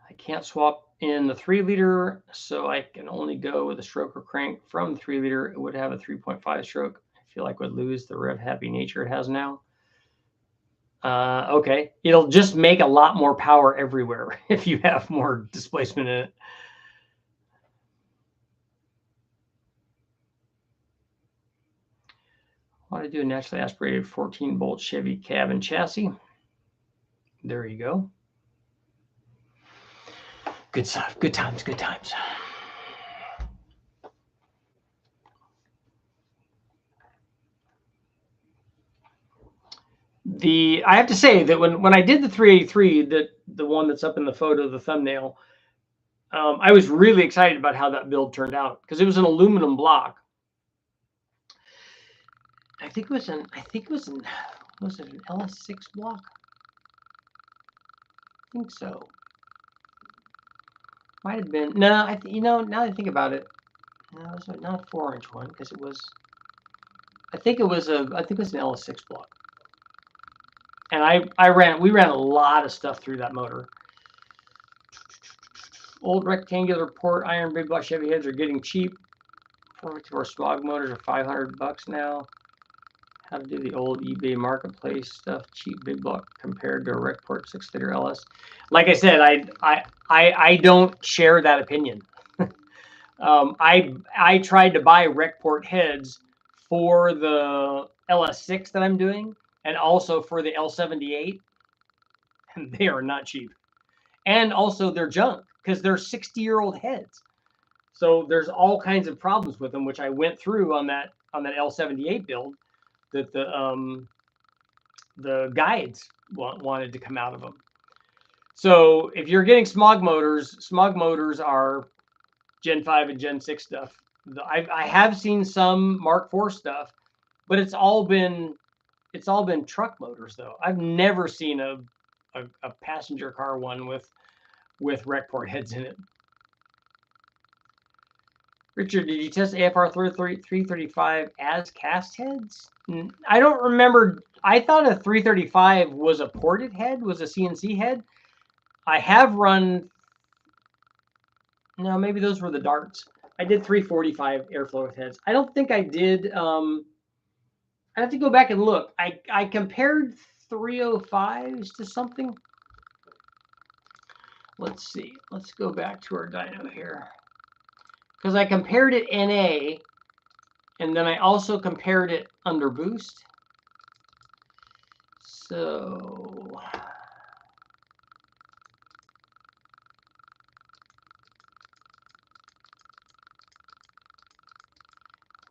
I can't swap in the 3-liter, so I can only go with a stroker crank from the 3-liter. It would have a 3.5 stroke. I feel like it would lose the rev-happy nature it has now. Okay, it'll just make a lot more power everywhere if you have more displacement in it. I want to do a naturally aspirated 14-bolt Chevy cab and chassis. There you go. Good stuff. Good times. Good times. I have to say that when I did the 383, the one that's up in the photo, the thumbnail, I was really excited about how that build turned out because it was an aluminum block. I think it was an LS6 block? I think so. Might have been. No, now that I think about it, no, it's not a 4-inch one because it was. I think it was an LS6 block. And we ran a lot of stuff through that motor. Old rectangular port iron big block Chevy heads are getting cheap. 454 smog motors are $500 now. How to do the old eBay marketplace stuff? Cheap big block compared to a Recport 6-liter LS. Like I said, I don't share that opinion. I tried to buy Recport heads for the LS6 that I'm doing, and also for the L78, and they are not cheap. And also they're junk because they're 60-year-old heads. So there's all kinds of problems with them, which I went through on that L78 build that the guides wanted to come out of them. So if you're getting smog motors are Gen 5 and Gen 6 stuff. I have seen some Mark IV stuff, but it's all been truck motors though. I've never seen a passenger car one with Recport heads in it. Richard, did you test AFR 335 as cast heads? I don't remember. I thought a 335 was a ported head, was a CNC head. I have run. No, maybe those were the darts. I did 345 airflow with heads. I don't think I did. I have to go back and look. I compared 305s to something. Let's see. Let's go back to our dyno here. Because I compared it NA, and then I also compared it under boost. So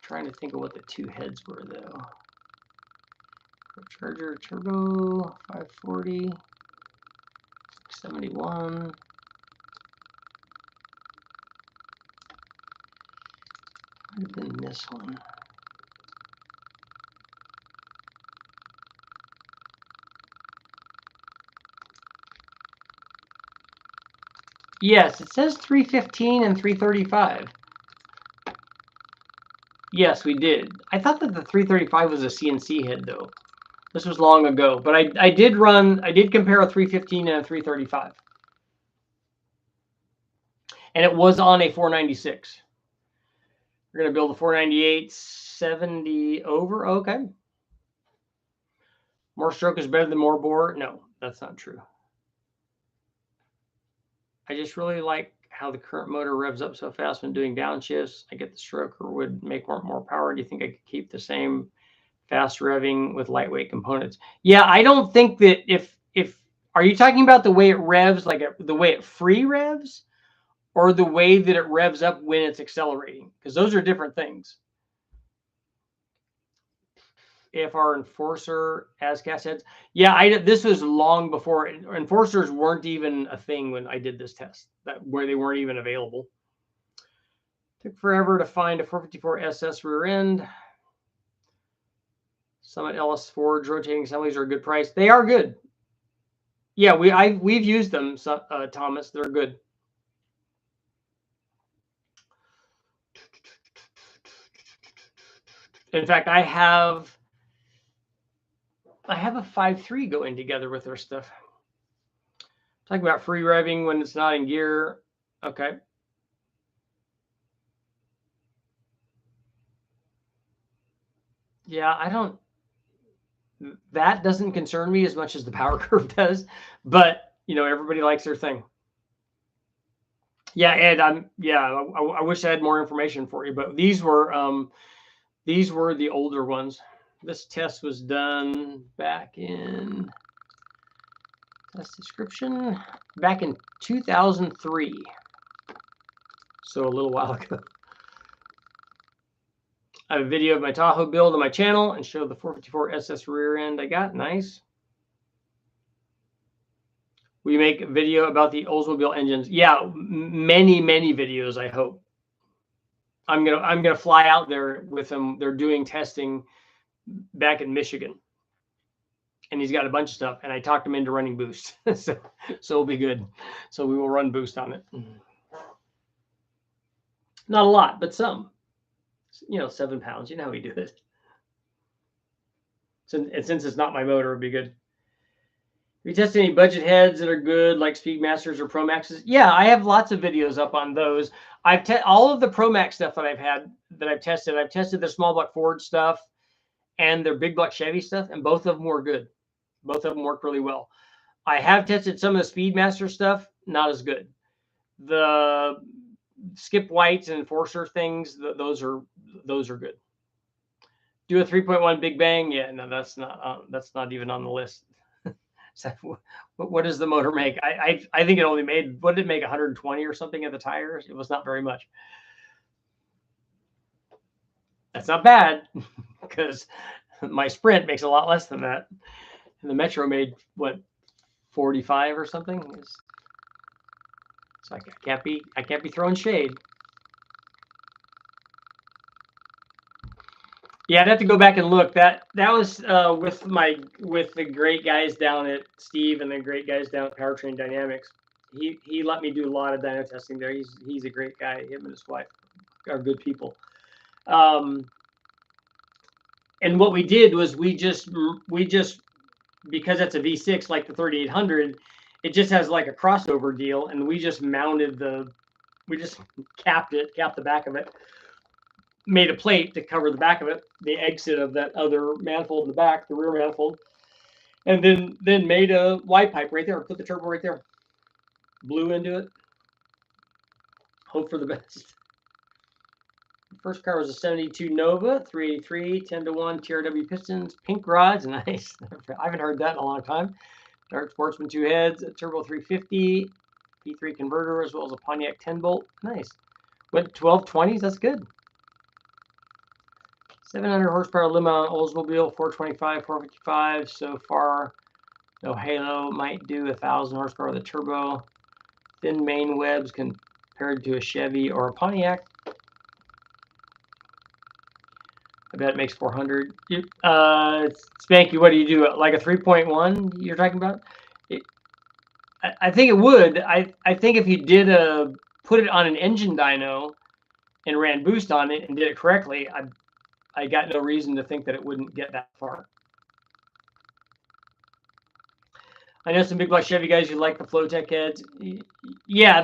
trying to think of what the two heads were though. Charger turbo 540 71. Might have been this one. Yes, it says 315 and 335. Yes, we did. I thought that the 335 was a CNC head though. This was long ago, but I did compare a 315 and a 335. And it was on a 496. We're going to build a 498 70 over. Okay. More stroke is better than more bore. No, that's not true. I just really like how the current motor revs up so fast when doing downshifts. I get the stroker would make more power. Do you think I could keep the same fast revving with lightweight components? Yeah, I don't think that if are you talking about the way it revs, like the way it free revs, or the way that it revs up when it's accelerating? Because those are different things. If our enforcer has cast heads, yeah, this was long before enforcers weren't even a thing when I did this test. Where they weren't even available. Took forever to find a 454 SS rear end. Summit LS Forge rotating assemblies are a good price. They are good. Yeah, we've used them, Thomas. They're good. In fact, I have a 5.3 going together with their stuff. Talking about free revving when it's not in gear. Okay. Yeah, that doesn't concern me as much as the power curve does, but everybody likes their thing. Yeah, Ed, I wish I had more information for you, but these were the older ones. This test was done back in test description back in 2003, so a little while ago. I have a video of my Tahoe build on my channel and show the 454 SS rear end I got. Nice. We make a video about the Oldsmobile engines. Yeah, many videos. I hope. I'm gonna fly out there with them. They're doing testing back in Michigan, and he's got a bunch of stuff. And I talked him into running Boost, so it'll be good. So we will run Boost on it. Not a lot, but some. 7 pounds. You know how we do this. Since it's not my motor, it'd be good. Have you tested any budget heads that are good, like Speedmasters or Pro Maxes? Yeah, I have lots of videos up on those. I've all of the Pro Max stuff that I've tested. I've tested the small block Ford stuff and their big block Chevy stuff, and both of them were good. Both of them work really well. I have tested some of the Speedmaster stuff, not as good. The Skip Whites and Enforcer things, those are good. Do a 3.1 Big Bang? Yeah, no, that's not even on the list. So, what does the motor make? I think it only made, what did it make, 120 or something at the tires? It was not very much. That's not bad, because my Sprint makes a lot less than that, and the Metro made what, 45 or something. So I can't be throwing shade. Yeah, I'd have to go back and look. That was with the great guys down at Steve and the great guys down at Powertrain Dynamics. He let me do a lot of dyno testing there. He's a great guy. Him and his wife are good people. And what we did was we just because it's a V6 like the 3800, it just has like a crossover deal, and we just capped the back of it. Made a plate to cover the back of it, the exit of that other manifold in the back, the rear manifold, and then made a Y pipe right there. Put the turbo right there. Blew into it. Hope for the best. The first car was a 72 Nova, 383, 10-to-1 TRW pistons, pink rods, nice. I haven't heard that in a long time. Dark Sportsman 2 heads, a turbo 350, P3 converter, as well as a Pontiac 10-bolt. Nice. Went 1220s, that's good. 700 horsepower limo Oldsmobile, 425, 455 so far. No halo, might do 1,000 horsepower with a turbo. Thin main webs compared to a Chevy or a Pontiac. I bet it makes 400. Spanky, what do you do? Like a 3.1 you're talking about? I think it would. I think if you did put it on an engine dyno and ran boost on it and did it correctly, I got no reason to think that it wouldn't get that far. I know some big block Chevy guys who like the Flowtech heads. Yeah,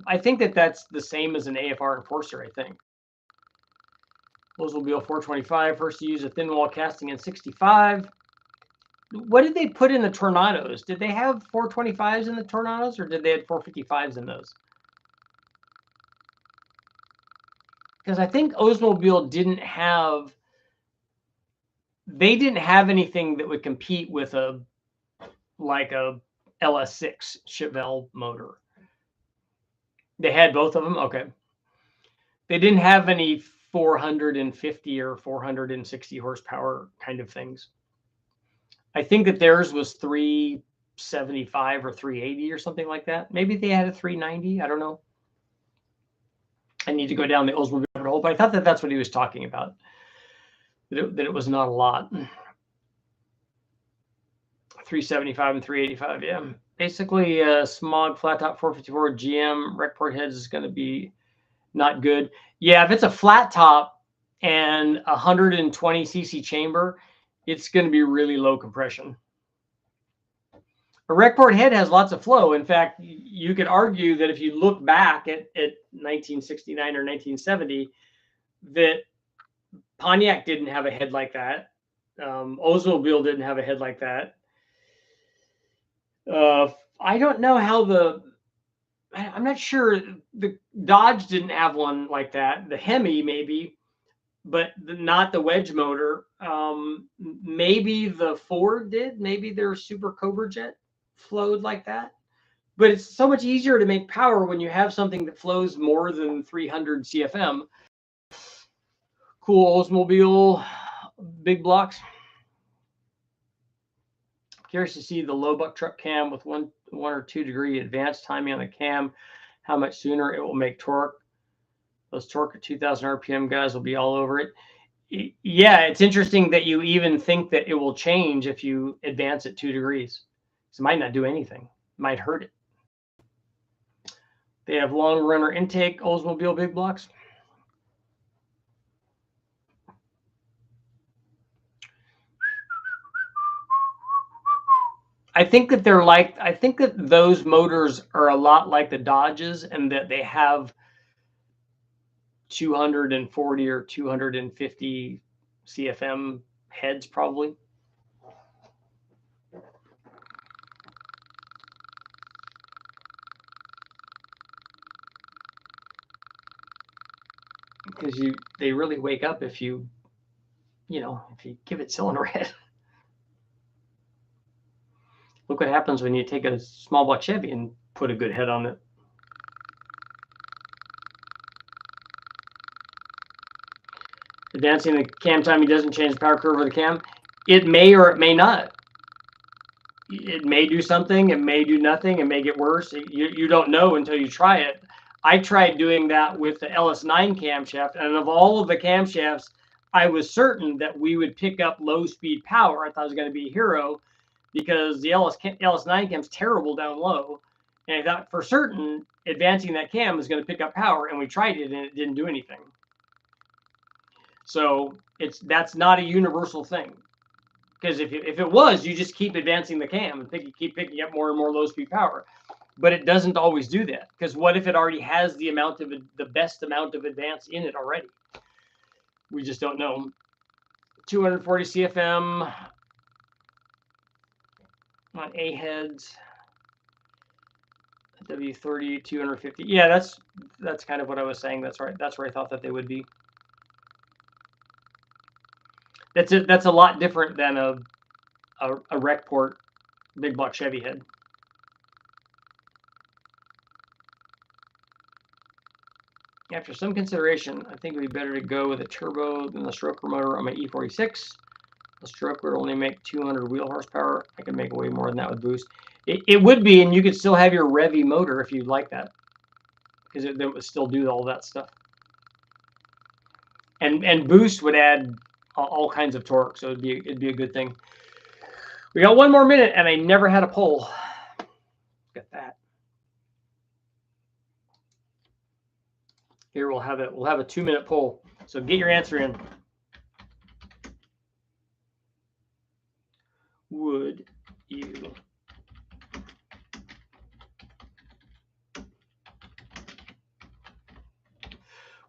I think that's the same as an AFR Enforcer, I think. Oldsmobile 425, first to use a thin wall casting in 65. What did they put in the Tornados? Did they have 425s in the Tornados, or did they have 455s in those? Because I think Oldsmobile didn't have anything that would compete with a LS6 Chevelle motor. They had both of them? Okay. They didn't have any 450 or 460 horsepower kind of things. I think that theirs was 375 or 380 or something like that. Maybe they had a 390. I don't know. I need to go down the Oldsmobile rabbit hole, but I thought that that's what he was talking about. That it was not a lot. 375 and 385, yeah. Basically, smog flat top 454 GM rec port heads is going to be not good. Yeah, if it's a flat top and 120 cc chamber, it's going to be really low compression. A rec port head has lots of flow. In fact, you could argue that if you look back at 1969 or 1970, that Pontiac didn't have a head like that. Oldsmobile didn't have a head like that. I don't know how I'm not sure. The Dodge didn't have one like that. The Hemi maybe, but not the wedge motor. Maybe the Ford did. Maybe their Super Cobra Jet flowed like that. But it's so much easier to make power when you have something that flows more than 300 CFM. Cool Oldsmobile big blocks. Curious to see the low buck truck cam with one or 2 degree advanced timing on the cam, how much sooner it will make torque. Those torque at 2,000 RPM guys will be all over it. Yeah, it's interesting that you even think that it will change if you advance it 2 degrees. It might not do anything. It might hurt it. They have long runner intake Oldsmobile big blocks. I think that those motors are a lot like the Dodges, and that they have 240 or 250 CFM heads probably. Because they really wake up if you give it cylinder head. Look what happens when you take a small block Chevy and put a good head on it. Advancing the cam timing doesn't change the power curve of the cam. It may or it may not. It may do something. It may do nothing. It may get worse. You don't know until you try it. I tried doing that with the LS9 camshaft, and of all of the camshafts, I was certain that we would pick up low-speed power. I thought it was going to be a hero, because the LS9 cam's terrible down low. And I thought for certain advancing that cam was going to pick up power, and we tried it and it didn't do anything. So that's not a universal thing. Because if it was, you just keep advancing the cam and keep picking up more and more low speed power. But it doesn't always do that. Because what if it already has the best amount of advance in it already? We just don't know. 240 CFM on A heads, W30, 250. Yeah, that's kind of what I was saying. That's right. That's where I thought that they would be. That's a lot different than a rec port big block Chevy head. After some consideration, I think it would be better to go with a turbo than the stroker motor on my E46. The stroker would only make 200 wheel horsepower. I can make way more than that with boost. It would be, and you could still have your Revy motor if you'd like that, because it would still do all that stuff. And boost would add all kinds of torque, so it'd be a good thing. We got 1 more minute, and I never had a poll. Got that. Here we'll have it. We'll have a 2-minute poll. So get your answer in.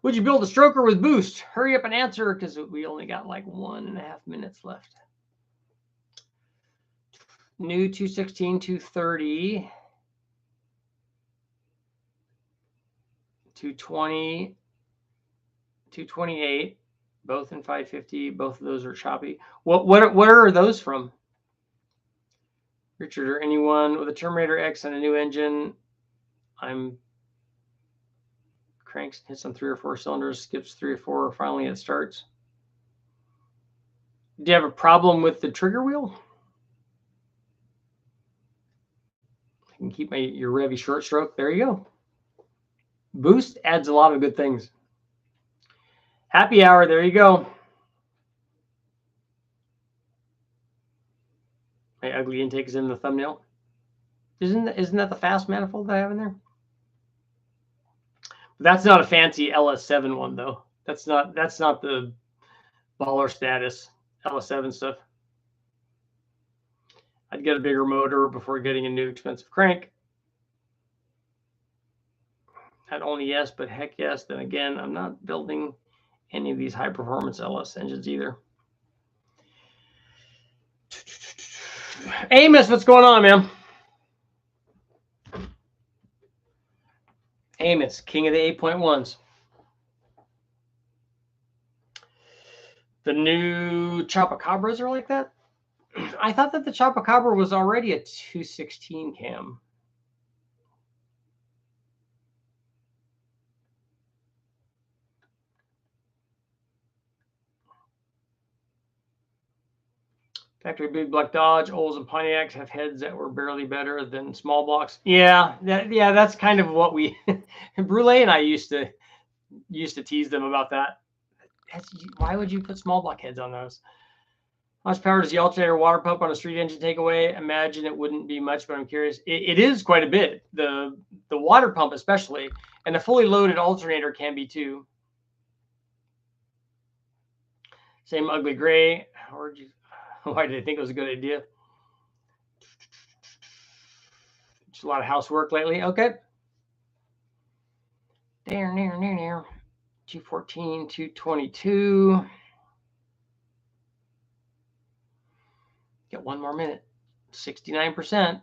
Would you build a stroker with boost? Hurry up and answer because we only got like 1.5 minutes left. New 216, 230, 220, 228, both in 550. Both of those are choppy. What are those from? Richard or anyone with a Terminator X and a new engine? I'm cranks, hits on 3 or 4 cylinders, skips 3 or 4, finally it starts. Do you have a problem with the trigger wheel? I can keep your Revy short stroke. There you go. Boost adds a lot of good things. Happy hour, there you go. My ugly intake is in the thumbnail. Isn't that the fast manifold I have in there? That's not a fancy LS7 one though. That's not the baller status LS7 stuff. I'd get a bigger motor before getting a new expensive crank. Not only yes, but heck yes. Then again, I'm not building any of these high performance LS engines either. Amos, what's going on, man? Amos, king of the 8.1s. The new Chupacabras are like that? I thought that the Chupacabra was already a 216 cam. Factory big block Dodge, Olds, and Pontiacs have heads that were barely better than small blocks. Yeah, that's kind of what we Brule and I used to tease them about that. Why would you put small block heads on those? How much power does the alternator water pump on a street engine take away? Imagine it wouldn't be much, but I'm curious. It is quite a bit. The water pump especially, and a fully loaded alternator can be too. Same ugly gray. Why did I think it was a good idea? Just a lot of housework lately. Okay. There. 214, 222. Get 1 more minute. 69%.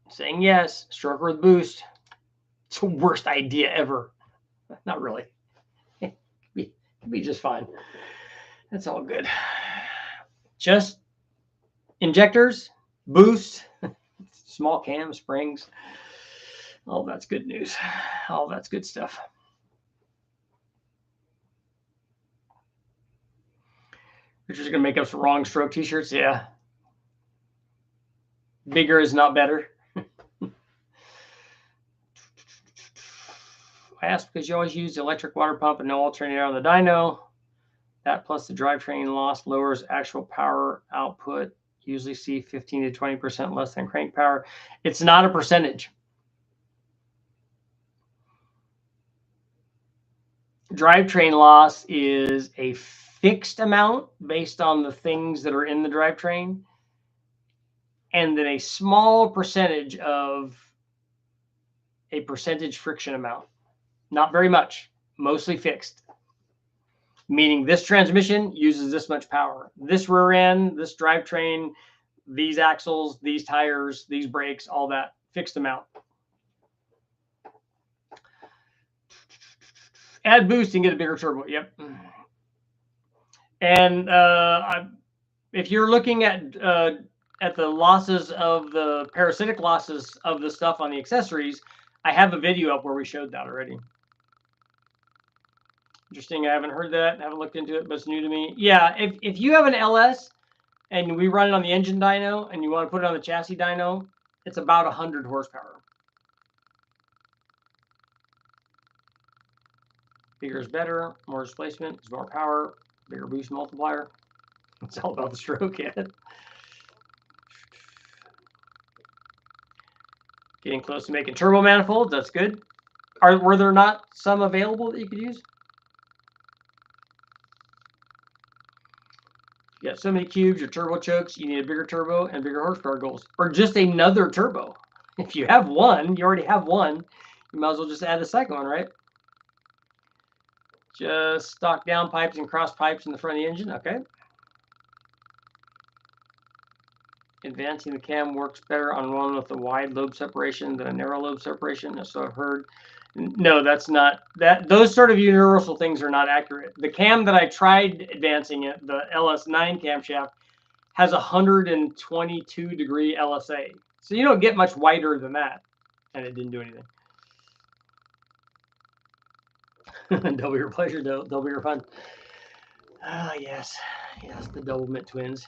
Saying yes. Stroker with boost. It's the worst idea ever. Not really. It could be just fine. That's all good. Just injectors, boost, small cam, springs. Oh, that's good news. Oh, that's good stuff. Richard's going to make up some wrong stroke t-shirts. Yeah. Bigger is not better. I asked because you always use the electric water pump and no alternator on the dyno. That plus the drivetrain loss lowers actual power output. Usually see 15 to 20% less than crank power. It's not a percentage. Drivetrain loss is a fixed amount based on the things that are in the drivetrain, and then a small percentage of a percentage friction amount. Not very much, mostly fixed. Meaning this transmission uses this much power. This rear end, this drivetrain, these axles, these tires, these brakes, all that fixed amount. Add boost and get a bigger turbo. Yep. And if you're looking at the losses of the parasitic losses of the stuff on the accessories, I have a video up where we showed that already. Interesting. I haven't heard that. I haven't looked into it, but it's new to me. Yeah, if you have an LS and we run it on the engine dyno and you want to put it on the chassis dyno, it's about 100 horsepower. Bigger is better. More displacement is more power. Bigger boost multiplier. It's all about the stroke, yeah. Getting close to making turbo manifolds. That's good. Were there not some available that you could use? You got so many cubes, your turbo chokes, you need a bigger turbo and bigger horsepower goals. Or just another turbo. If you have one, you already have one, you might as well just add a second one, right? Just stock down pipes and cross pipes in the front of the engine. Okay. Advancing the cam works better on one with a wide lobe separation than a narrow lobe separation. So I've heard. No, that's not that. Those sort of universal things are not accurate. The cam that I tried advancing it, the LS9 camshaft, has 122-degree LSA. So you don't get much wider than that, and it didn't do anything. Double your pleasure, double your fun. Ah, yes, the Double Mint twins.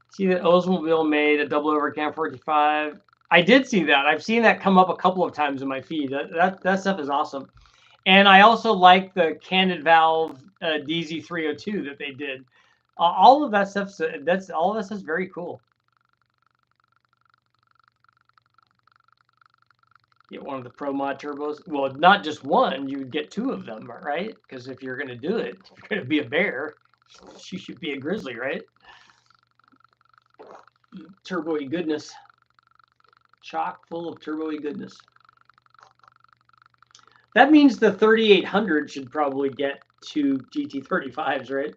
See that Oldsmobile made a double over cam 45. I did see that. I've seen that come up a couple of times in my feed. That stuff is awesome. And I also like the candid valve DZ302 that they did. All of that stuff's very cool. Get one of the Pro Mod turbos. Well, not just one. You would get two of them, right? Because if you're going to do it, if you're going to be a bear, you should be a grizzly, right? Turbo-y goodness. Chock full of turbo-y goodness. That means the 3800 should probably get two GT35s, right?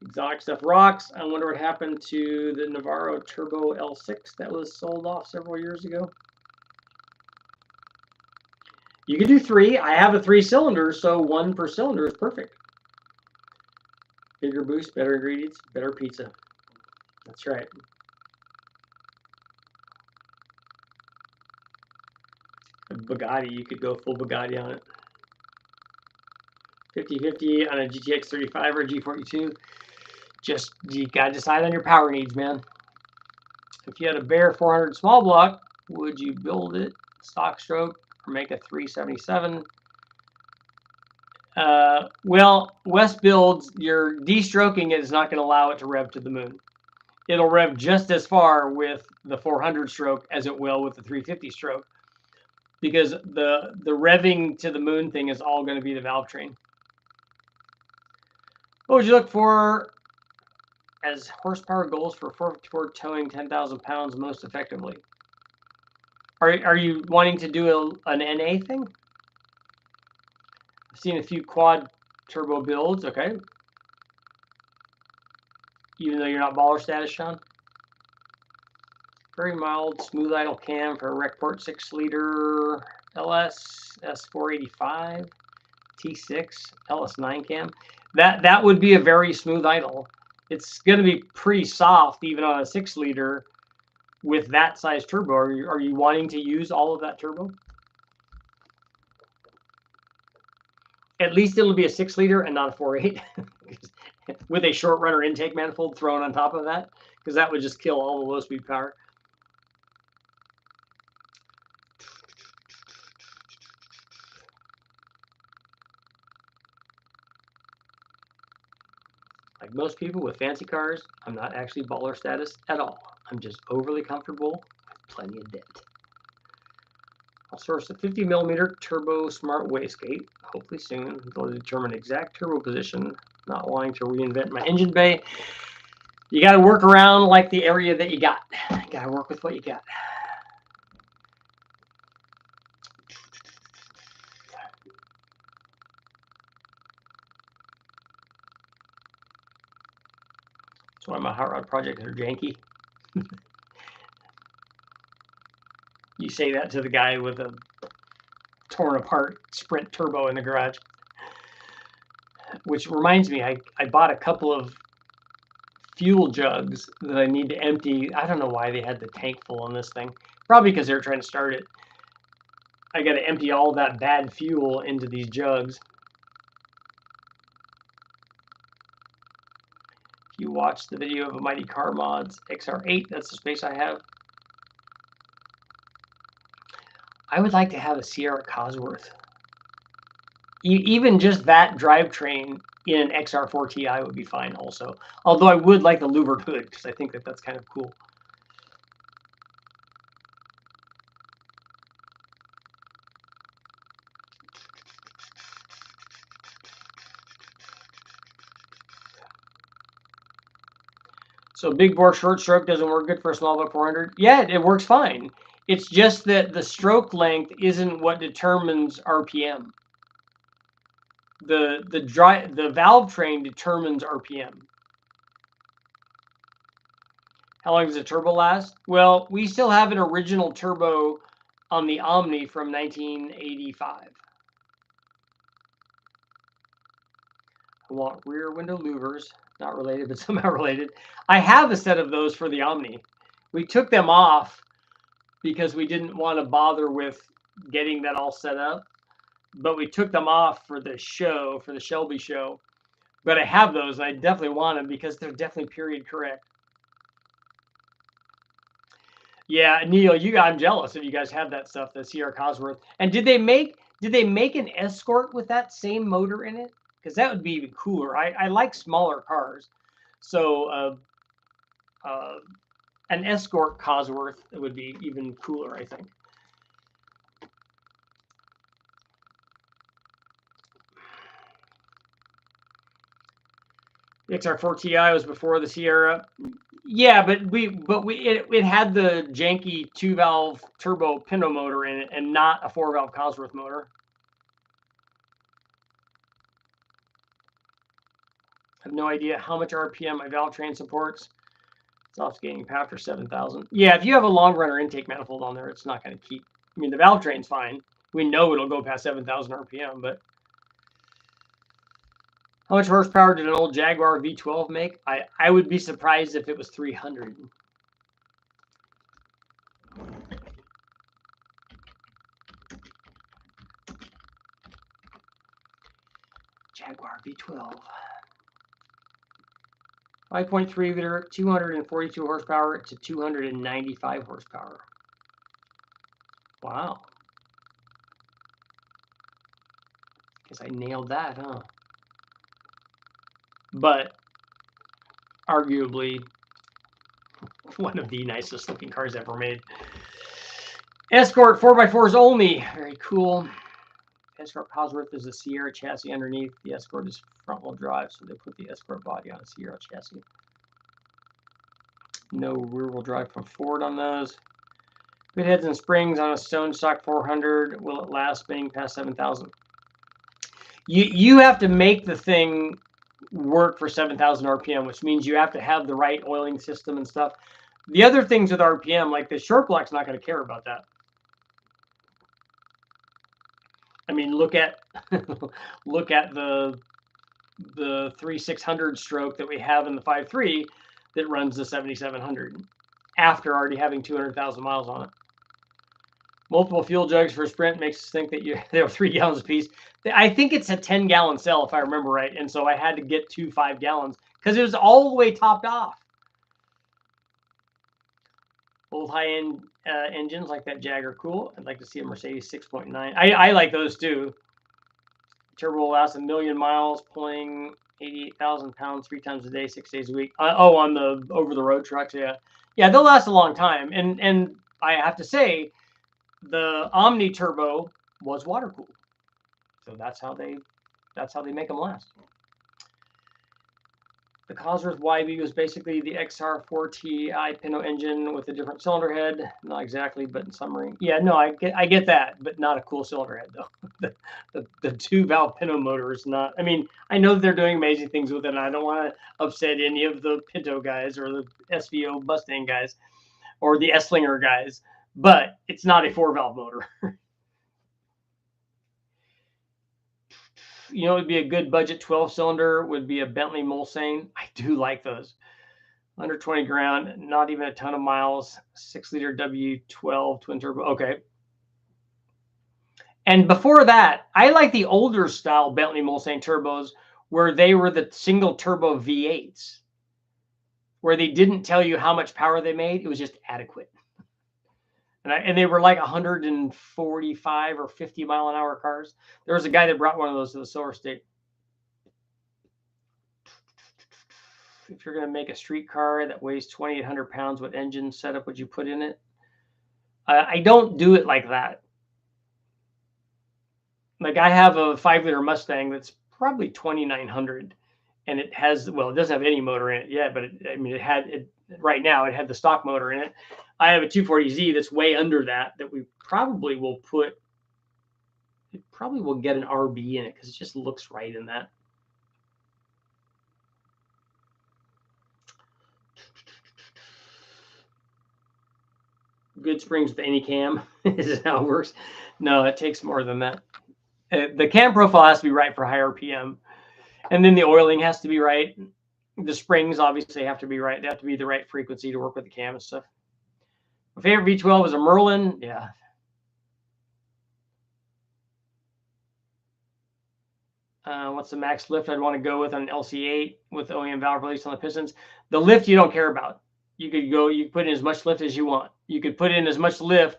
Exotic stuff rocks. I wonder what happened to the Navarro Turbo L6 that was sold off several years ago. You can do 3. I have a 3-cylinder, so 1 per cylinder is perfect. Bigger boost, better ingredients, better pizza. That's right. A Bugatti, you could go full Bugatti on it. 50-50 on a GTX 35 or a G42. Just, you gotta decide on your power needs, man. If you had a bare 400 small block, would you build it stock stroke or make a 377? Well, West builds, your de-stroking is not going to allow it to rev to the moon. It'll rev just as far with the 400 stroke as it will with the 350 stroke, because the revving to the moon thing is all going to be the valve train. What would you look for as horsepower goals for 454 towing 10,000 pounds most effectively? Are you wanting to do an NA thing? I've seen a few quad turbo builds. Okay. Even though you're not baller status, Sean. Very mild, smooth idle cam for a Recport 6-liter LS S485 T6 LS9 cam. That would be a very smooth idle. It's going to be pretty soft even on a 6-liter with that size turbo. Are you wanting to use all of that turbo? At least it'll be a 6-liter and not a 4.8 with a short runner intake manifold thrown on top of that, because that would just kill all the low speed power. Like most people with fancy cars, I'm not actually baller status at all. I'm just overly comfortable with plenty of debt. I'll source a 50mm turbo smart wastegate, hopefully soon. They'll determine exact turbo position, not wanting to reinvent my engine bay. You got to work around like the area that you got. You got to work with what you got. That's why my hot rod projects are janky. You say that to the guy with a torn apart Sprint turbo in the garage. Which reminds me, I bought a couple of fuel jugs that I need to empty. I don't know why they had the tank full on this thing. Probably because they're trying to start it. I got to empty all that bad fuel into these jugs. If you watch the video of a Mighty Car Mods XR8, that's the space I have. I would like to have a Sierra Cosworth. Even just that drivetrain in an XR4 Ti would be fine also. Although I would like the louvered hood, because I think that that's kind of cool. So big bore short stroke doesn't work good for a small block 400. Yeah, it works fine. It's just that the stroke length isn't what determines RPM. The valve train determines RPM. How long does a turbo last? Well, we still have an original turbo on the Omni from 1985. I want rear window louvers. Not related, but somehow related. I have a set of those for the Omni. We took them off because we didn't want to bother with getting that all set up. But we took them off for the show, for the Shelby show. But I have those, and I definitely want them because they're definitely period correct. Yeah, Neil, I'm jealous if you guys have that stuff, the Sierra Cosworth. And did they make an Escort with that same motor in it? Because that would be even cooler. I like smaller cars, so an Escort Cosworth would be even cooler, I think. The XR4 Ti was before the Sierra. Yeah, but it had the janky 2-valve turbo Pinto motor in it and not a 4-valve Cosworth motor. I have no idea how much RPM my valve train supports. It's off gaining power after 7,000. Yeah, if you have a long runner intake manifold on there, it's not going to keep. I mean, the valve train's fine. We know it'll go past 7,000 RPM, but how much horsepower did an old Jaguar V12 make? I would be surprised if it was 300. Jaguar V12. 5.3 liter, 242 horsepower to 295 horsepower. Wow. Guess I nailed that, huh? But arguably one of the nicest looking cars ever made. Escort 4x4s only. Very cool. Escort Cosworth is a Sierra chassis underneath. The Escort is front-wheel drive, so they put the Escort body on a Sierra chassis. No rear-wheel drive from Ford on those. Good heads and springs on a stone stock 400. Will it last spinning past 7,000? You have to make the thing work for 7,000 RPM, which means you have to have the right oiling system and stuff. The other things with RPM, like the short block's not going to care about that. I mean, look at the 3600 stroke that we have in the 5.3 that runs the 7700 after already having 200,000 miles on it. Multiple fuel jugs for a sprint makes us think that they were 3 gallons apiece. I think it's a 10-gallon cell if I remember right, and so I had to get 2 5 gallons because it was all the way topped off. Old high-end engines like that Jag are cool. I'd like to see a Mercedes 6.9. I like those too. Turbo will last 1,000,000 miles, pulling 88,000 pounds 3 times a day, 6 days a week. On the over-the-road trucks, yeah, they'll last a long time. And I have to say, the Omni Turbo was water cooled, so that's how they make them last. The Cosworth YB was basically the XR4 Ti Pinto engine with a different cylinder head. Not exactly, but in summary, yeah, no, I get that, but not a cool cylinder head though. the 2-valve Pinto motor is not. I mean, I know that they're doing amazing things with it, and I don't want to upset any of the Pinto guys or the SVO Mustang guys or the Esslinger guys, but it's not a 4-valve motor. You know, it would be a good budget 12-cylinder would be a Bentley Mulsanne. I do like those. Under 20 grand, not even a ton of miles, 6-liter W12 twin turbo. Okay. And before that, I like the older style Bentley Mulsanne turbos where they were the single turbo V8s, where they didn't tell you how much power they made. It was just adequate. And they were like 145 or 50 mile an hour cars. There was a guy that brought one of those to the Silver State. If you're going to make a street car that weighs 2,800 pounds, what engine setup would you put in it? I don't do it like that. Like I have a 5-liter Mustang that's probably 2,900, and it has, well, it doesn't have any motor in it yet, but right now it had the stock motor in it. I have a 240Z that's way under that we probably will put. It probably will get an RB in it because it just looks right in that. Good springs with any cam is how it works. No, it takes more than that. The cam profile has to be right for high RPM, and then the oiling has to be right. The springs obviously have to be right. They have to be the right frequency to work with the cam and stuff. My favorite V12 is a Merlin. Yeah. What's the max lift I'd want to go with on an LC8 with OEM valve release on the pistons? The lift you don't care about. You could put in as much lift as you want. You could put in as much lift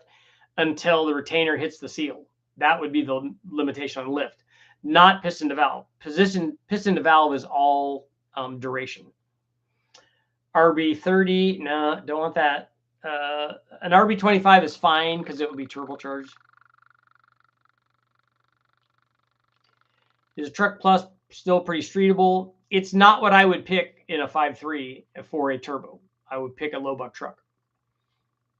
until the retainer hits the seal. That would be the limitation on lift, not piston to valve. Piston to valve is all duration. RB30, no, don't want that. An RB25 is fine because it would be turbocharged. Is a Truck Plus still pretty streetable? It's not what I would pick in a 5.3 for a turbo. I would pick a low buck truck.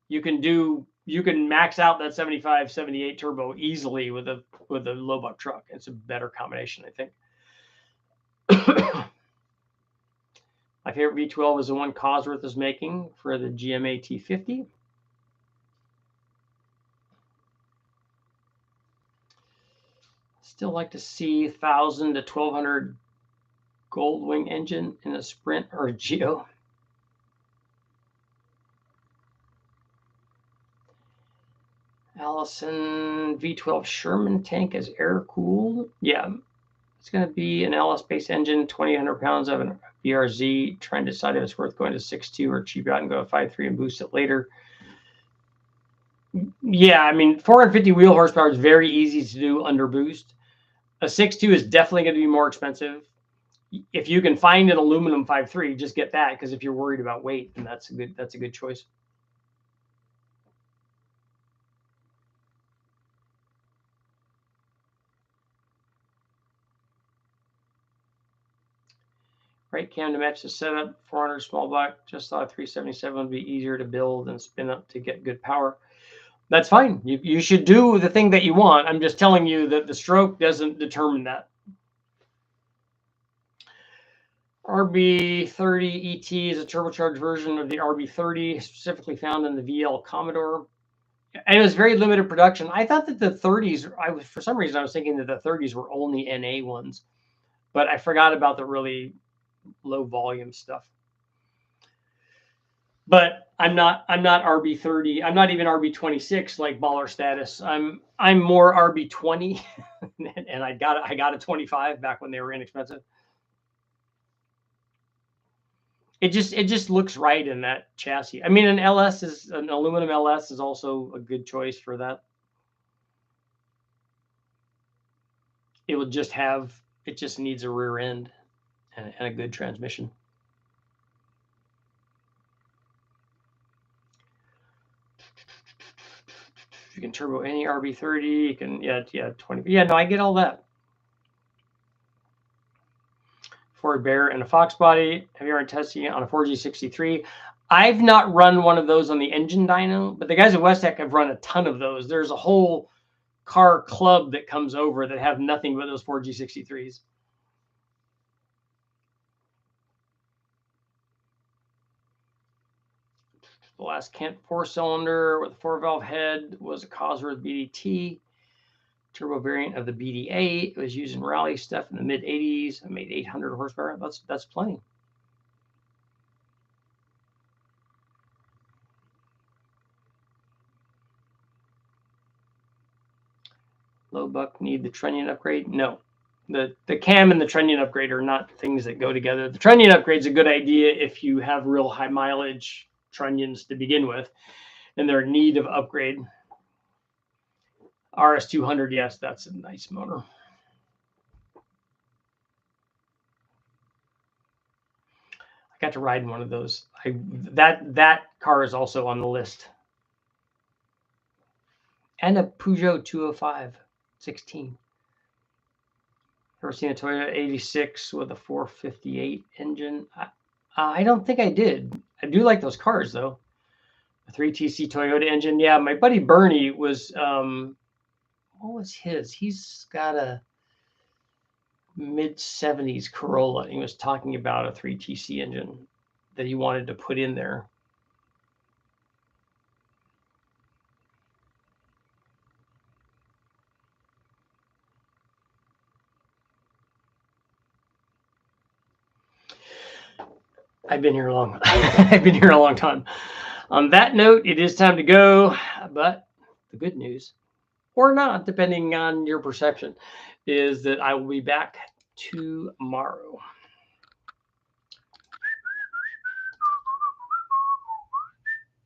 You can max out that 75, 78 turbo easily with a low buck truck. It's a better combination, I think. My favorite V12 is the one Cosworth is making for the GMA T50. Still like to see 1,000 to 1,200 Goldwing engine in a Sprint or a Geo. Allison V12 Sherman tank is air cooled. Yeah, it's going to be an LS-based engine, 2,800 pounds of an BRZ. Trying to decide if it's worth going to 6.2 or cheap out and go to 5.3 and boost it later. Yeah, I mean, 450 wheel horsepower is very easy to do under boost. A 6.2 is definitely going to be more expensive. If you can find an aluminum 5.3, just get that, because if you're worried about weight, then that's a good choice. Right cam to match the setup, 400 small block. Just thought 377 would be easier to build and spin up to get good power. That's fine. You should do the thing that you want. I'm just telling you that the stroke doesn't determine that. RB30 ET is a turbocharged version of the RB30, specifically found in the VL Commodore. And it was very limited production. I thought that the 30s, for some reason, I was thinking that the 30s were only NA ones. But I forgot about the really low volume stuff. But I'm not RB30. I'm not even RB26 like Baller Status. I'm more RB20, and I got a 25 back when they were inexpensive. It just looks right in that chassis. I mean, an aluminum LS is also a good choice for that. It just needs a rear end and a good transmission. You can turbo any RB30. You can 20. Yeah, no, I get all that. Ford Bear and a Fox body. Have you ever tested it on a 4G63? I've not run one of those on the engine dyno, but the guys at West Tech have run a ton of those. There's a whole car club that comes over that have nothing but those 4G63s. The last Kent 4-cylinder with a 4-valve head was a Cosworth BDT. Turbo variant of the BD8. It was used in rally stuff in the mid 80s. I made 800 horsepower. That's plenty. Low buck need the trunnion upgrade? No. The cam and the trunnion upgrade are not things that go together. The trunnion upgrade is a good idea if you have real high mileage trunnions to begin with, and they're in need of upgrade. RS200, yes, that's a nice motor. I got to ride in one of those. That car is also on the list. And a Peugeot 205 16. Ever seen a Toyota 86 with a 458 engine? I don't think I did. I do like those cars, though. A 3TC Toyota engine. Yeah, my buddy Bernie was, what was his? He's got a mid-70s Corolla. He was talking about a 3TC engine that he wanted to put in there. I've been here long. I've been here a long time. On that note, it is time to go. But the good news, or not, depending on your perception, is that I will be back tomorrow.